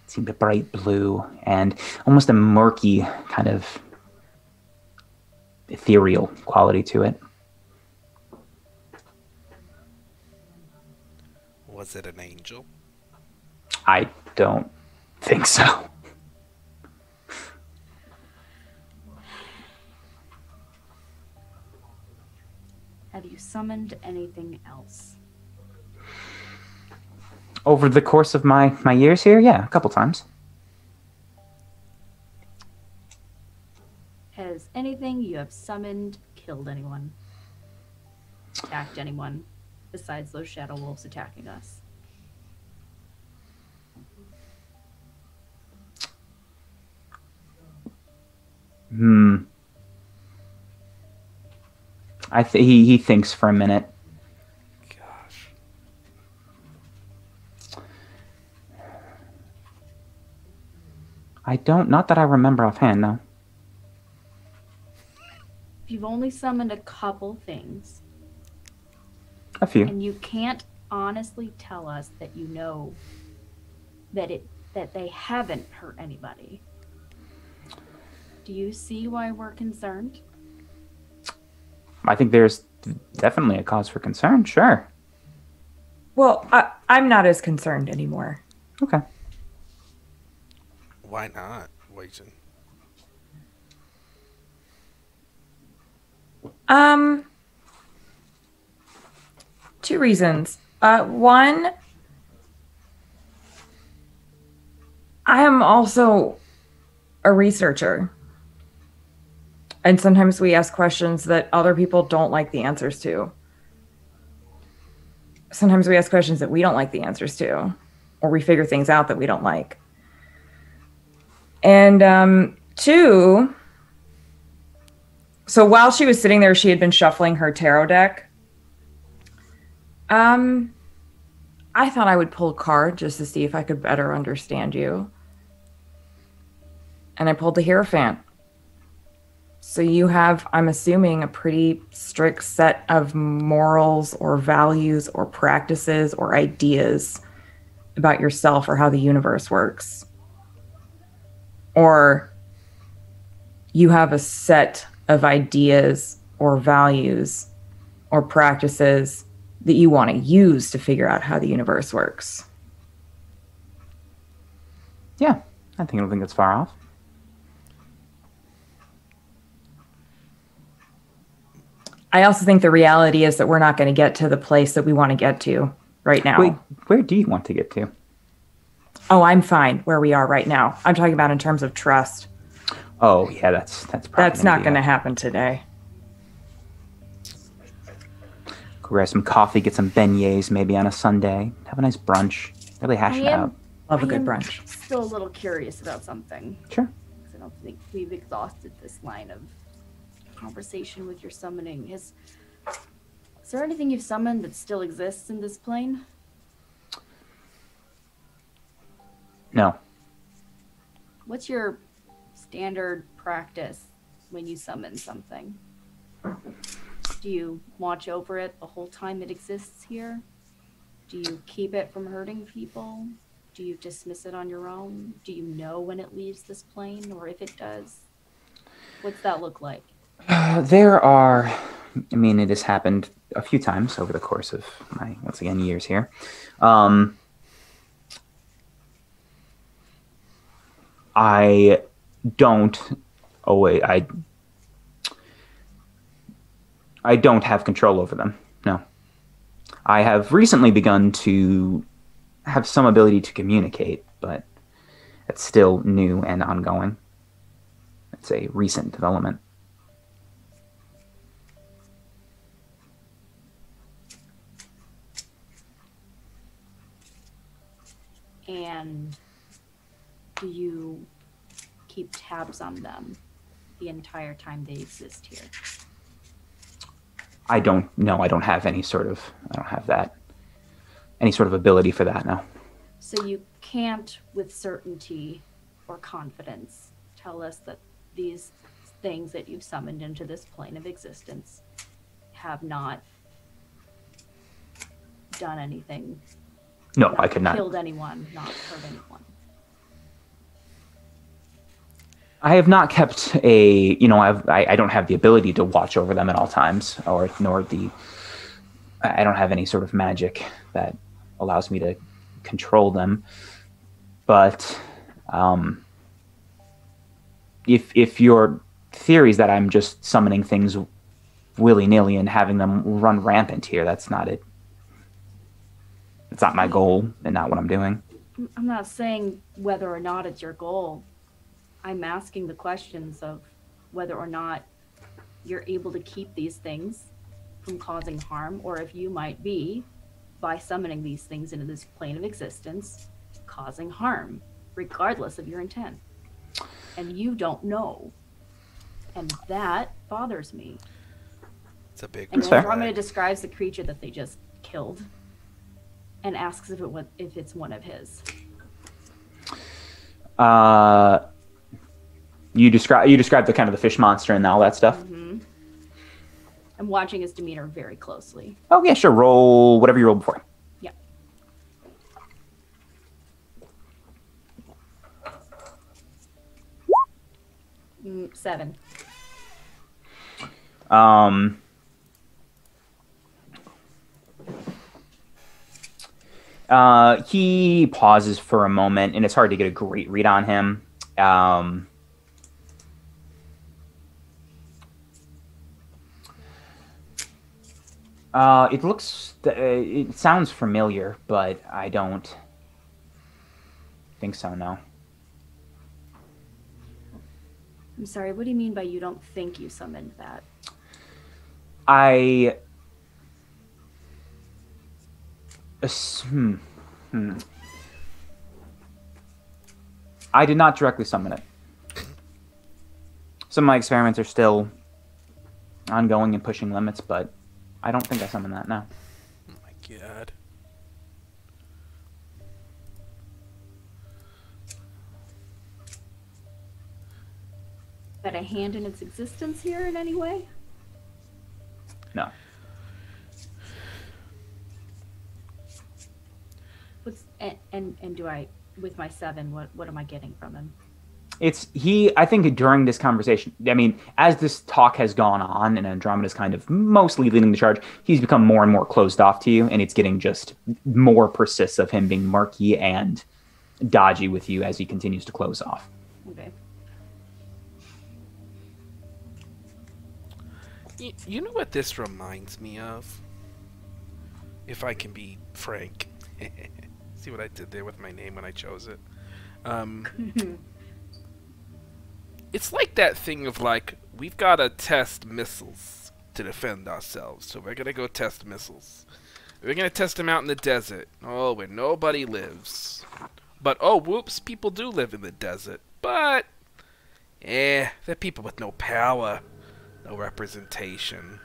seemed a bright blue and almost a murky kind of ethereal quality to it. Was it an angel? I don't think so. Have you summoned anything else? Over the course of my years here, yeah, a couple times. Has anything you have summoned killed anyone? Attacked anyone besides those shadow wolves attacking us? He thinks for a minute. Gosh. Not that I remember offhand, no. If you've only summoned a couple things, A few. and you can't honestly tell us that you know that they haven't hurt anybody, do you see why we're concerned? I think there's definitely a cause for concern, sure. Well, I'm not as concerned anymore. Okay. Why not, Waiting? Two reasons. One, I am also a researcher. And sometimes we ask questions that other people don't like the answers to. Sometimes we ask questions that we don't like the answers to, or we figure things out that we don't like. And two, so while she was sitting there, she had been shuffling her tarot deck. I thought I would pull a card just to see if I could better understand you. And I pulled the Hierophant. So you have, I'm assuming, a pretty strict set of morals or values or practices or ideas about yourself or how the universe works. Or you have a set of ideas or values or practices that you want to use to figure out how the universe works. Yeah, I don't think that's far off. I also think the reality is that we're not going to get to the place that we want to get to right now. Wait, where do you want to get to? Oh, I'm fine where we are right now. I'm talking about in terms of trust. Oh, yeah, that's probably That's not going to to happen today. grab some coffee, get some beignets maybe on a Sunday, have a nice brunch, really hash it out. Love a I good am brunch. Still a little curious about something. Sure. 'Cause I don't think we've exhausted this line of conversation with your summoning. Is there anything you've summoned that still exists in this plane? No. What's your standard practice when you summon something? Do you watch over it the whole time it exists here? Do you keep it from hurting people? Do you dismiss it on your own? Do you know when it leaves this plane, or if it does? What's that look like? It has happened a few times over the course of my, once again, years here. I don't. Oh wait, I don't have control over them. No. I have recently begun to have some ability to communicate, but it's still new and ongoing. It's a recent development. And do you keep tabs on them the entire time they exist here? I don't have any sort of, I don't have that, any sort of ability for that now. So you can't, with certainty or confidence, tell us that these things that you've summoned into this plane of existence have not done anything. No, I could not. Killed anyone, not hurt anyone. I have not kept a, I don't have the ability to watch over them at all times, I don't have any sort of magic that allows me to control them. But if your theory is that I'm just summoning things willy-nilly and having them run rampant here, that's not it. It's not my goal and not what I'm doing. I'm not saying whether or not it's your goal. I'm asking the questions of whether or not you're able to keep these things from causing harm, or if you might be, by summoning these things into this plane of existence, causing harm, regardless of your intent. And you don't know. And that bothers me. It's a big And fair. Andromeda describes the creature that they just killed and asks if it's one of his. You described the kind of the fish monster and all that stuff. Mm-hmm. I'm watching his demeanor very closely. Oh yeah, sure. Roll whatever you rolled before. Yeah. Seven. He pauses for a moment, and it's hard to get a great read on him. It sounds familiar, but I don't think so, no. I'm sorry, what do you mean by you don't think you summoned that? I did not directly summon it. Some of my experiments are still ongoing and pushing limits, but I don't think I summoned that now. Oh my god. Had a hand in its existence here in any way? No. And do I, with my 7, what am I getting from him? I think during this conversation, I mean, as this talk has gone on and Andromeda's kind of mostly leading the charge, he's become more and more closed off to you, and it's getting just more persists of him being murky and dodgy with you as he continues to close off. Okay. You know what this reminds me of? If I can be frank. See what I did there with my name when I chose it? It's like that thing of like, we've got to test missiles to defend ourselves. So we're going to go test missiles. We're going to test them out in the desert. Oh, where nobody lives. But, oh, whoops, people do live in the desert. But, they're people with no power. No representation.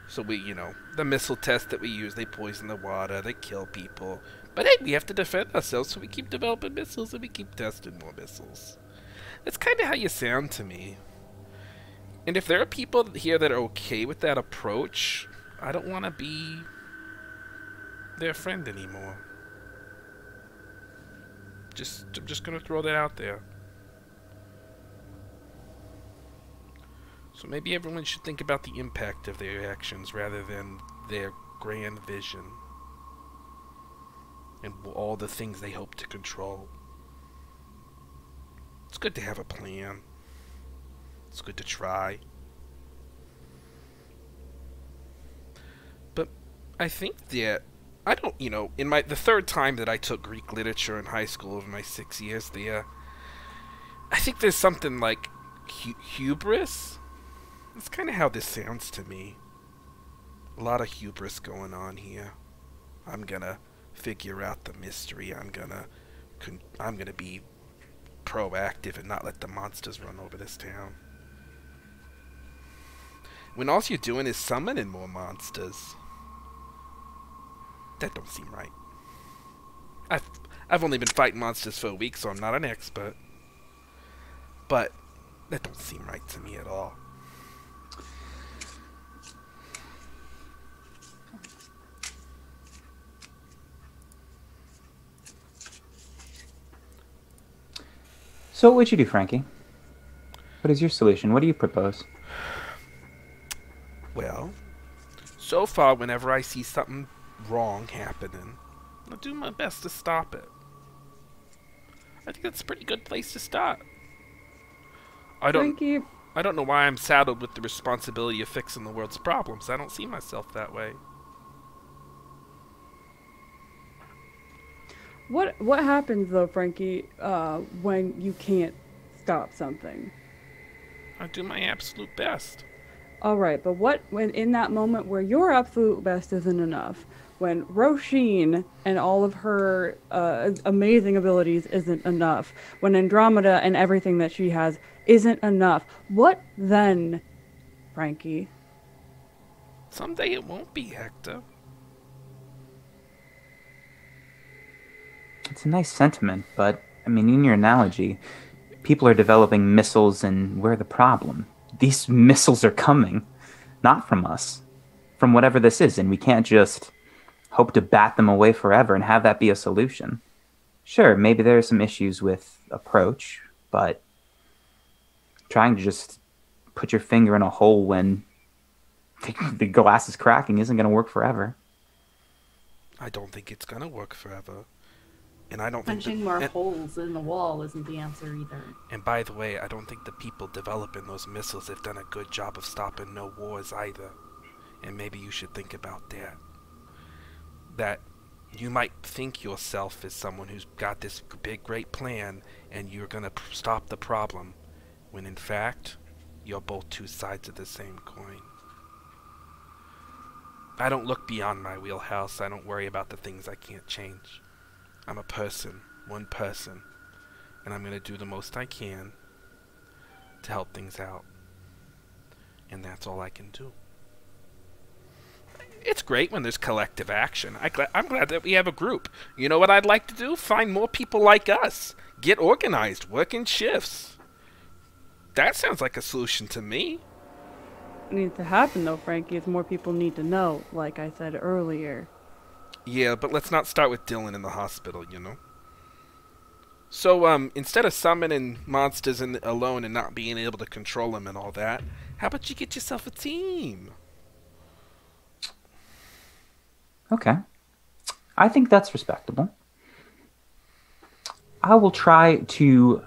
So the missile test that we use, they poison the water, they kill people. But hey, we have to defend ourselves, so we keep developing missiles and we keep testing more missiles. That's kind of how you sound to me. And if there are people here that are okay with that approach, I don't want to be their friend anymore. I'm just going to throw that out there. So maybe everyone should think about the impact of their actions rather than their grand vision and all the things they hope to control. It's good to have a plan. It's good to try. But I think that I don't, in the third time that I took Greek literature in high school over my 6 years there, I think there's something like hubris. That's kind of how this sounds to me. A lot of hubris going on here. I'm gonna figure out the mystery. I'm gonna be proactive and not let the monsters run over this town. When all you're doing is summoning more monsters. That don't seem right. I've only been fighting monsters for a week, so I'm not an expert. But that don't seem right to me at all. So what would you do, Frankie? What is your solution? What do you propose? Well, so far, whenever I see something wrong happening, I'll do my best to stop it. I think that's a pretty good place to start. I don't know why I'm saddled with the responsibility of fixing the world's problems. I don't see myself that way. What happens though, Frankie, when you can't stop something? I do my absolute best. All right, but when in that moment where your absolute best isn't enough, when Roisin and all of her amazing abilities isn't enough, when Andromeda and everything that she has isn't enough, what then, Frankie? Someday it won't be, Hector. It's a nice sentiment, but, I mean, in your analogy, people are developing missiles and we're the problem. These missiles are coming, not from us, from whatever this is, and we can't just hope to bat them away forever and have that be a solution. Sure, maybe there are some issues with approach, but trying to just put your finger in a hole when the glass is cracking isn't going to work forever. I don't think it's going to work forever. And I don't think punching more holes in the wall isn't the answer either. And by the way, I don't think the people developing those missiles have done a good job of stopping no wars either. And maybe you should think about that. That you might think yourself as someone who's got this big, great plan, and you're going to stop the problem, when in fact, you're both two sides of the same coin. I don't look beyond my wheelhouse. I don't worry about the things I can't change. I'm a person, one person, and I'm going to do the most I can to help things out. And that's all I can do. It's great when there's collective action. I'm glad that we have a group. You know what I'd like to do? Find more people like us. Get organized, work in shifts. That sounds like a solution to me. What needs to happen though, Frankie, is more people need to know, like I said earlier. Yeah, but let's not start with Dylan in the hospital, you know? So, instead of summoning monsters alone and not being able to control them and all that, how about you get yourself a team? Okay. I think that's respectable. I will try to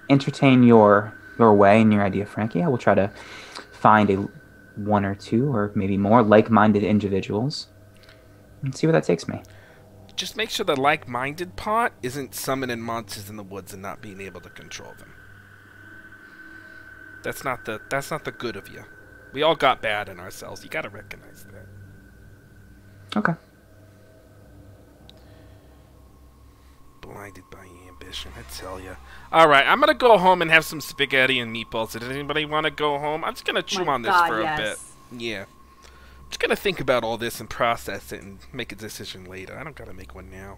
entertain your way and your idea, Frankie. I will try to find one or two or maybe more like-minded individuals and see where that takes me. Just make sure the like-minded part isn't summoning monsters in the woods and not being able to control them. That's not the good of you. We all got bad in ourselves. You gotta recognize that. Okay. Blinded by ambition, I tell you. Alright, I'm gonna go home and have some spaghetti and meatballs. Does anybody want to go home? I'm just gonna chew on this for a bit. Yeah. I'm just gonna think about all this and process it and make a decision later. I don't gotta make one now.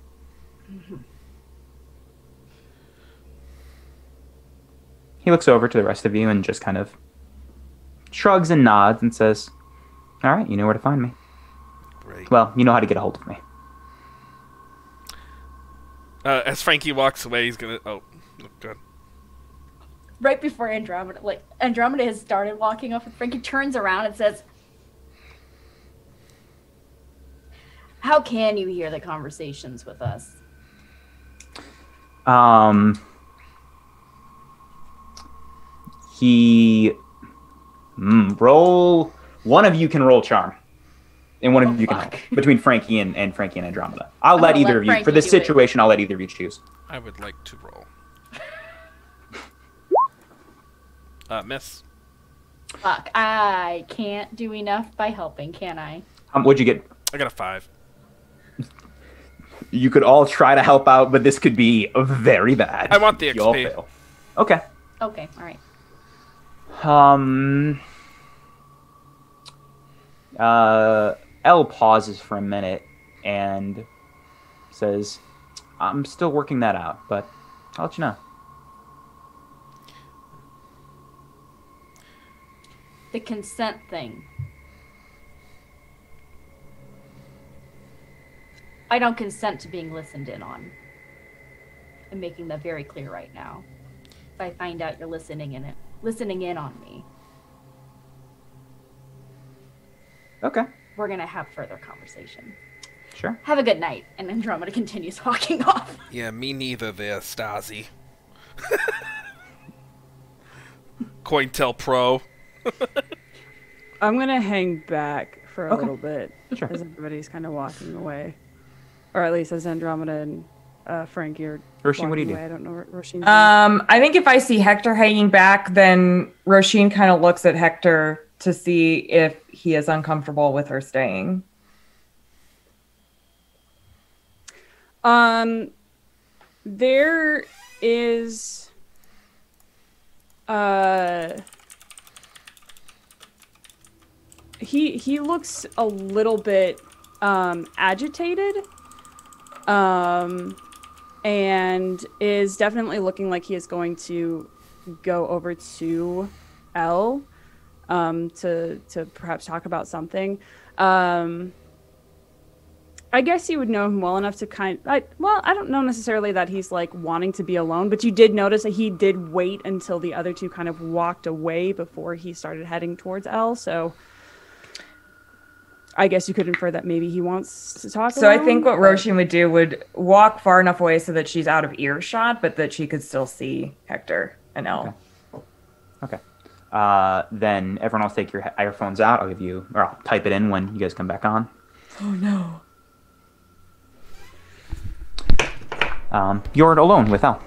He looks over to the rest of you and just kind of shrugs and nods and says, all right, you know where to find me. Great. Well, you know how to get a hold of me. As Frankie walks away, he's gonna... Oh, good. Right before Andromeda has started walking off, and Frankie turns around and says, how can you hear the conversations with us? He roll. One of you can roll charm, and one of you can help between Frankie and Frankie and Andromeda. I'll let either of you for this situation. I'll let either of you choose. I would like to roll. Miss. Fuck, I can't do enough by helping, can I? What'd you get? I got a 5. You could all try to help out, but this could be very bad. I want the You all XP. fail. Okay. Okay, all right. Elle pauses for a minute and says, I'm still working that out, but I'll let you know. The consent thing. I don't consent to being listened in on. I'm making that very clear right now. If I find out you're listening in on me, Okay. we're gonna have further conversation. Sure. Have a good night. And Andromeda continues walking off. Yeah, me neither there, Stasi. COINTELPRO. I'm gonna hang back for a little bit Sure. as everybody's kind of walking away, or at least as Andromeda and Frankie are. Roshin, what do you do? away. I don't know what Roshin's I think if I see Hector hanging back, then Roshin kind of looks at Hector to see if he is uncomfortable with her staying. There is he looks a little bit agitated, and is definitely looking like he is going to go over to Elle to perhaps talk about something. I guess you would know him well enough to I don't know necessarily that he's like wanting to be alone, but you did notice that he did wait until the other two kind of walked away before he started heading towards Elle. So I guess you could infer that maybe he wants to talk. So I think what Roshin would do would walk far enough away so that she's out of earshot, but that she could still see Hector and Elle. Okay. Then everyone else take your earphones out. I'll type it in when you guys come back on. Oh no. You're alone with Elle.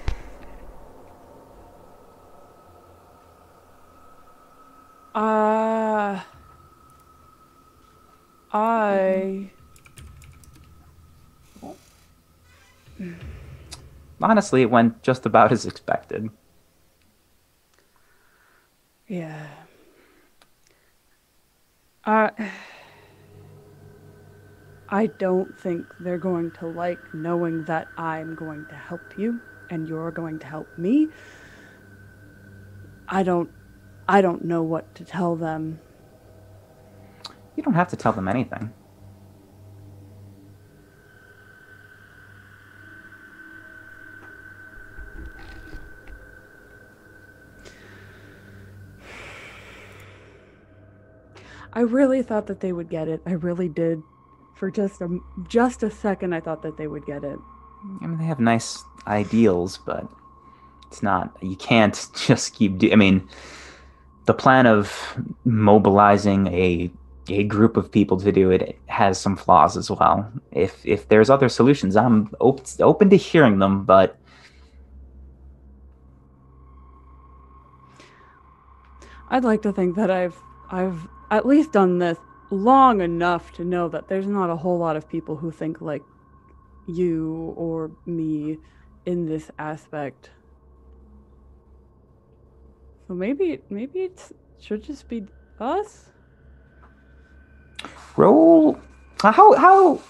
Honestly, it went just about as expected. Yeah. I don't think they're going to like knowing that I'm going to help you and you're going to help me. I don't know what to tell them. You don't have to tell them anything. I really thought that they would get it. I really did. For just a second, I thought that they would get it. I mean, they have nice ideals, but it's not. You can't just keep. The plan of mobilizing a group of people to do it has some flaws as well. If there's other solutions, I'm open to hearing them, but I'd like to think that I've at least done this long enough to know that there's not a whole lot of people who think like you or me in this aspect. So maybe it should just be us. roll. How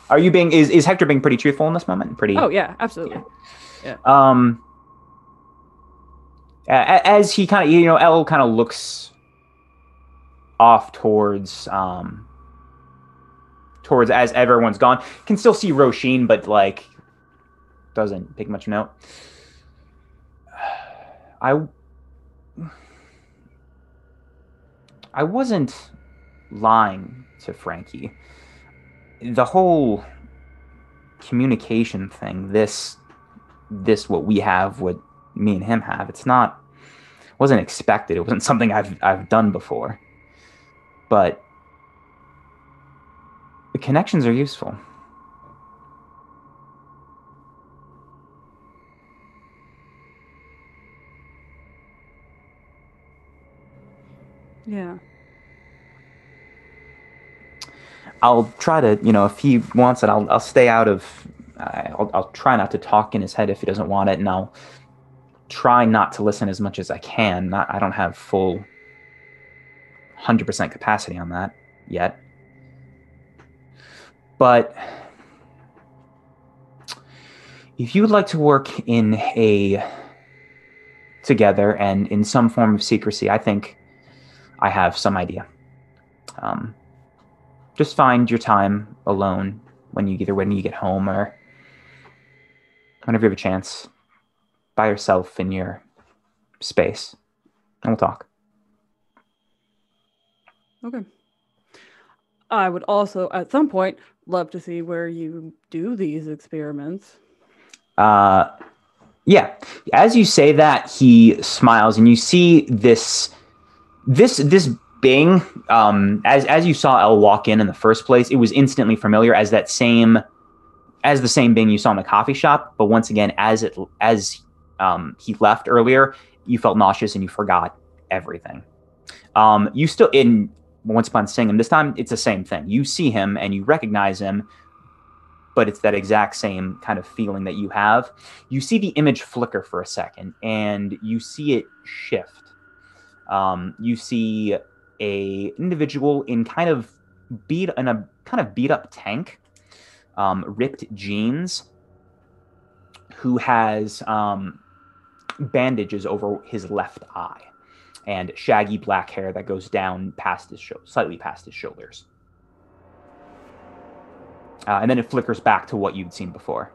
are you being? Is Hector being pretty truthful in this moment? Pretty. Oh yeah, absolutely. As he kind of, Elle kind of looks off towards as everyone's gone. Can still see Roshin, but like doesn't take much note. I wasn't lying to Frankie. The whole communication thing, this what we have, what me and him have. It wasn't expected. It wasn't something I've done before. But the connections are useful. Yeah. I'll try to, if he wants it, I'll stay out of. I'll try not to talk in his head if he doesn't want it, and I'll try not to listen as much as I can. I don't have full 100% capacity on that yet. But if you would like to work together and in some form of secrecy, I think I have some idea. Just find your time alone when you get home or whenever you have a chance, by yourself in your space, and we'll talk. Okay. I would also, at some point, love to see where you do these experiments. Yeah. As you say that, he smiles, and you see this Bing. As you saw Elle walk in the first place, it was instantly familiar as the same Bing you saw in the coffee shop. But once again, as he left earlier, you felt nauseous and you forgot everything. You still once upon seeing him this time, it's the same thing. You see him and you recognize him, but it's that exact same kind of feeling that you have. You see the image flicker for a second, and you see it shift. You see a individual in a kind of beat up tank, ripped jeans, who has bandages over his left eye and shaggy black hair that goes down slightly past his shoulders. And then it flickers back to what you'd seen before.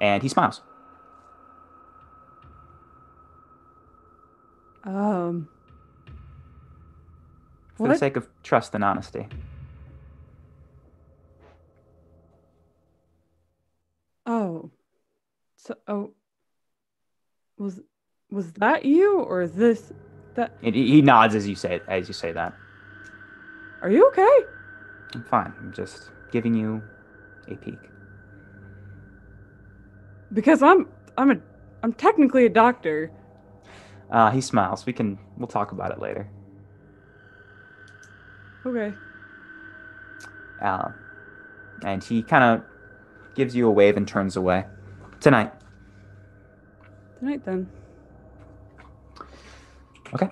And he smiles. For the sake of trust and honesty. Oh. So, was that you, or is this that? He nods as you say that. Are you okay? I'm fine. I'm just giving you a peek. Because I'm technically a doctor. He smiles. We'll talk about it later. Okay. And he kind of gives you a wave and turns away. Tonight. Tonight, then. Okay.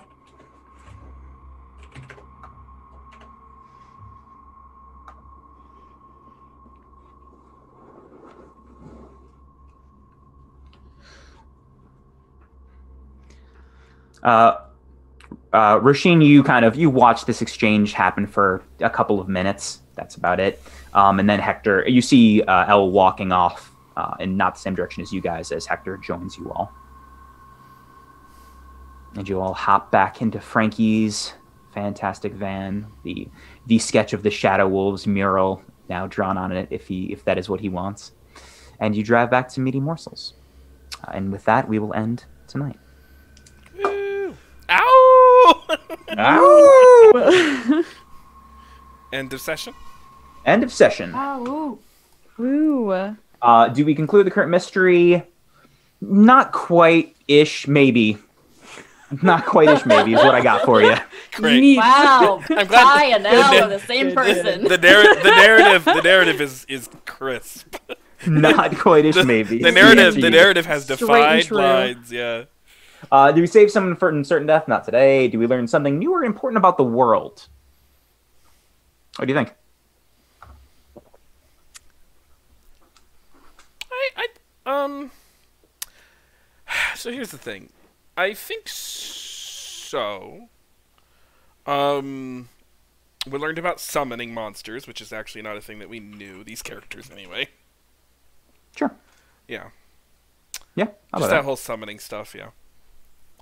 Rasheen, you watch this exchange happen for a couple of minutes. That's about it. And then Hector, you see Elle walking off in not the same direction as you guys, as Hector joins you all. And you all hop back into Frankie's fantastic van, the sketch of the Shadow Wolves mural now drawn on it, if that is what he wants. And you drive back to Meaty Morsels. And with that, we will end tonight. Woo. Ow! Ow! End of session? End of session. Oh, Woo. Do we conclude the current mystery? Not quite-ish, maybe. Not quite-ish, maybe, is what I got for you. Great. wow. I'm glad Ty and Elle are the same person. The narrative is crisp. Not quite-ish, maybe. The narrative has Straight and defined true. lines, yeah. Do we save someone for certain death? Not today. Do we learn something new or important about the world? What do you think? So here's the thing. I think so. We learned about summoning monsters, which is actually not a thing that we knew, these characters anyway. Sure. Yeah. Yeah. Just that whole summoning stuff, yeah.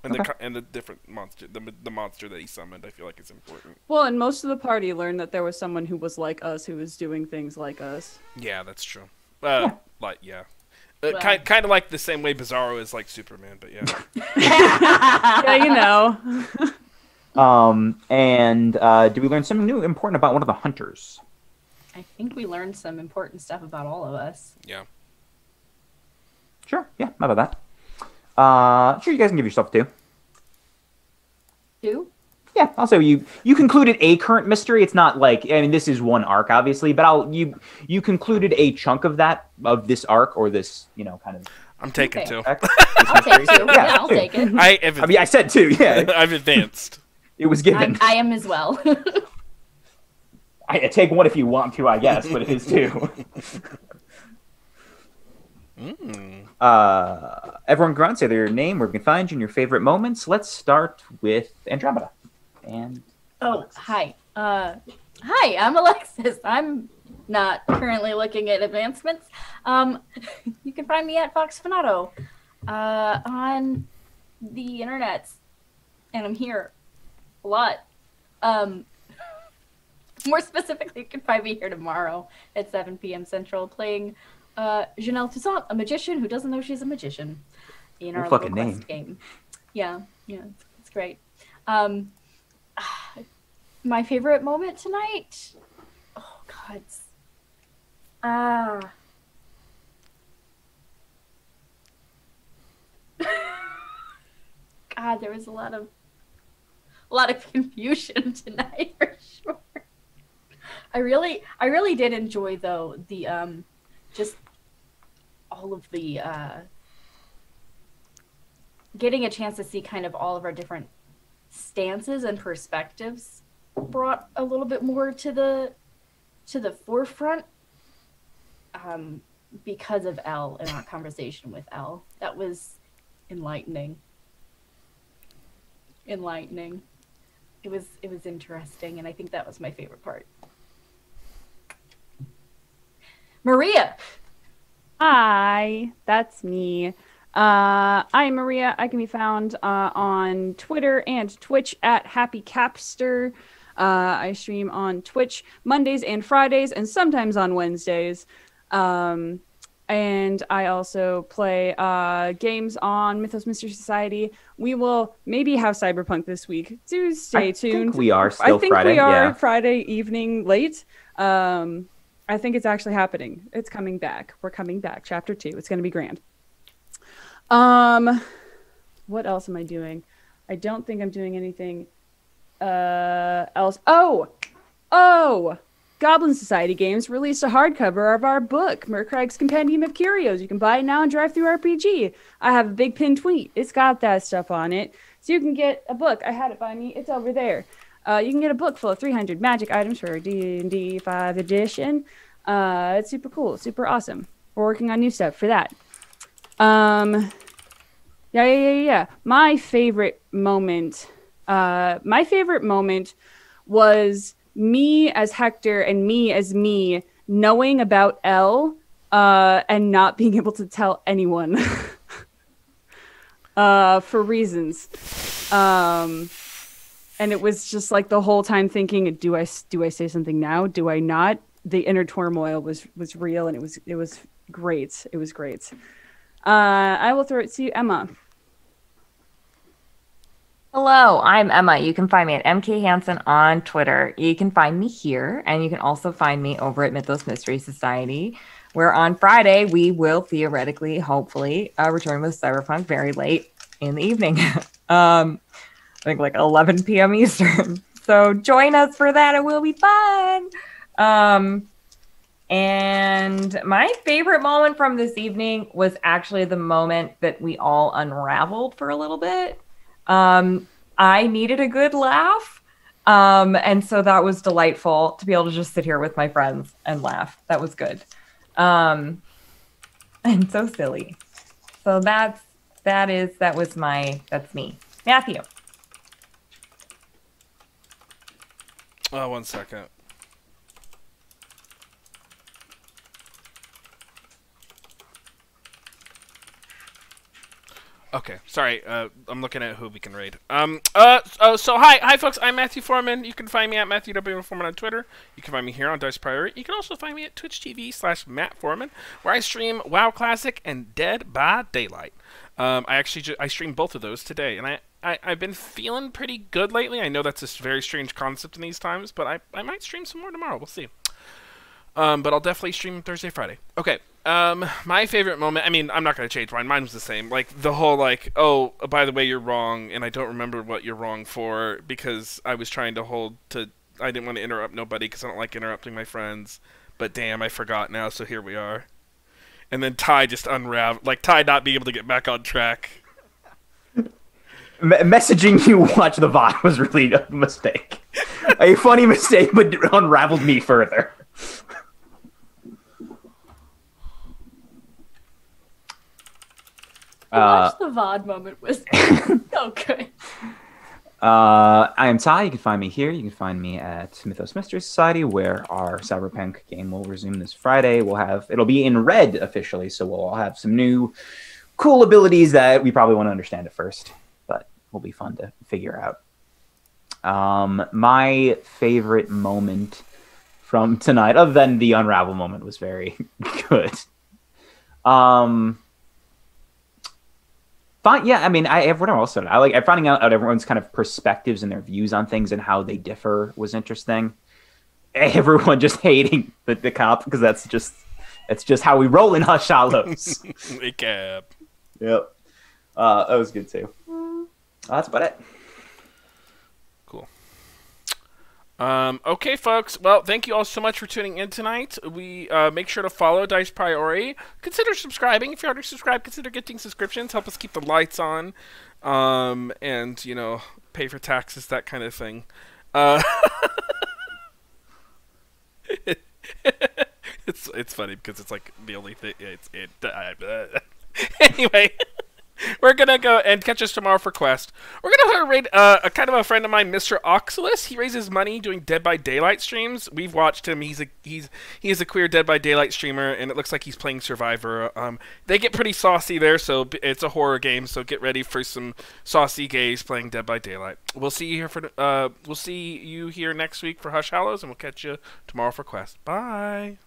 And Okay. the different monster, the monster that he summoned, I feel like is important. Well, and most of the party learned that there was someone who was like us, who was doing things like us. Yeah, that's true. Yeah. Like, yeah. Well. Kind of like the same way Bizarro is like Superman, but yeah. Yeah, you know. And do we learn something new important about one of the hunters? I think we learned some important stuff about all of us. Yeah. Sure. Yeah, how about that? Sure, you guys can give yourself 2. 2? Yeah, also you concluded a current mystery. It's not like, I mean, this is one arc, obviously, but you concluded a chunk of this arc, or this, kind of. I'm taking Okay. 2. I'll take 2. Yeah, I'll take it. I said 2. Yeah, I've advanced. it was given. I am as well. I take 1 if you want to, I guess, but it is 2. Everyone go around, say their name, where we can find you, and your favorite moments. Let's start with Andromeda. And Alexis. Hi. Hi, I'm Alexis. I'm not currently looking at advancements. You can find me at Fox Fanato on the internet, and I'm here a lot. More specifically, you can find me here tomorrow at 7 p.m. Central playing Janelle Toussaint, a magician who doesn't know she's a magician, in our little quest game. Yeah, it's great. My favorite moment tonight? Oh, God. God, there was a lot of confusion tonight for sure. I really did enjoy though the just all of the getting a chance to see kind of all of our different stances and perspectives brought a little bit more to the forefront because of Elle and our conversation with Elle. That was enlightening. It was interesting, and I think that was my favorite part. Maria. Hi, that's me. I'm Maria. I can be found on Twitter and Twitch at Happy Capster. I stream on Twitch Mondays and Fridays, and sometimes on Wednesdays. And I also play games on Mythos Mystery Society. We will maybe have Cyberpunk this week. Do stay tuned. I think we are still Friday. We are yeah. Friday evening late. I think it's actually happening. It's coming back. We're coming back. Chapter 2. It's going to be grand. What else am I doing? I don't think I'm doing anything else. Oh! Goblin Society Games released a hardcover of our book, Mercraig's Compendium of Curios. You can buy it now on Drive-Thru-RPG. I have a big pinned tweet. It's got that stuff on it. So you can get a book. I had it by me. It's over there. You can get a book full of 300 magic items for D&D 5th edition. It's super cool. Super awesome. We're working on new stuff for that. Yeah. My favorite moment was me as Hector and me as me knowing about Elle and not being able to tell anyone for reasons. And it was just like the whole time thinking, do I say something now? Do I not? The inner turmoil was real, and it was great. It was great. I will throw it to you, Emma. Hello, I'm Emma. You can find me at MK Hansen on Twitter. You can find me here, and you can also find me over at Mythos Mystery Society, where on Friday we will theoretically, hopefully, return with Cyberpunk very late in the evening. I think like 11 p.m. Eastern. So join us for that. It will be fun. And my favorite moment from this evening was actually the moment that we all unraveled for a little bit. I needed a good laugh. And so that was delightful to be able to just sit here with my friends and laugh. That was good. And so silly. So that's me. Matthew. Oh, 1 second. Okay, sorry. I'm looking at who we can raid. Hi, folks. I'm Matthew Foreman. You can find me at Matthew W. Foreman on Twitter. You can find me here on Dice Priority. You can also find me at Twitch TV/Matt Foreman, where I stream WoW Classic and Dead by Daylight. I streamed both of those today, and I've been feeling pretty good lately. I know that's a very strange concept in these times, but I might stream some more tomorrow. We'll see. But I'll definitely stream Thursday, Friday. Okay. My favorite moment, I mean, I'm not going to change mine. Mine was the same. Like, the whole, like, oh, by the way, you're wrong, and I don't remember what you're wrong for because I was trying to I didn't want to interrupt nobody because I don't like interrupting my friends. But damn, I forgot now, so here we are. And then Ty just unraveled, like, Ty not being able to get back on track. Messaging you watch the VOD was really a mistake. A funny mistake, but unraveled me further. Watch the VOD moment was so good. I am Ty. You can find me here. You can find me at Mythos Mystery Society, where our Cyberpunk game will resume this Friday. It'll be in red officially, so we'll all have some new cool abilities that we probably won't understand at first, but will be fun to figure out. My favorite moment from tonight, other than the unravel moment, was very good. Yeah, I mean, everyone else said it. I finding out everyone's kind of perspectives and their views on things and how they differ was interesting. Everyone just hating the cop because that's just how we roll in Hush Hallows. Recap. Yep. That was good too. That's about it. Cool. Okay, folks. Well, thank you all so much for tuning in tonight. We make sure to follow Dice Priority. Consider subscribing. If you're already subscribed, consider getting subscriptions. Help us keep the lights on. And, you know, pay for taxes, that kind of thing. It's funny because it's like the only thing. Anyway. We're gonna go and catch us tomorrow for Quest. We're gonna raid a kind of a friend of mine, Mr. Oxalus. He raises money doing Dead by Daylight streams. We've watched him. He is a queer Dead by Daylight streamer, and it looks like he's playing Survivor. They get pretty saucy there, so it's a horror game. So get ready for some saucy gays playing Dead by Daylight. We'll see you here next week for Hush Hallows, and we'll catch you tomorrow for Quest. Bye.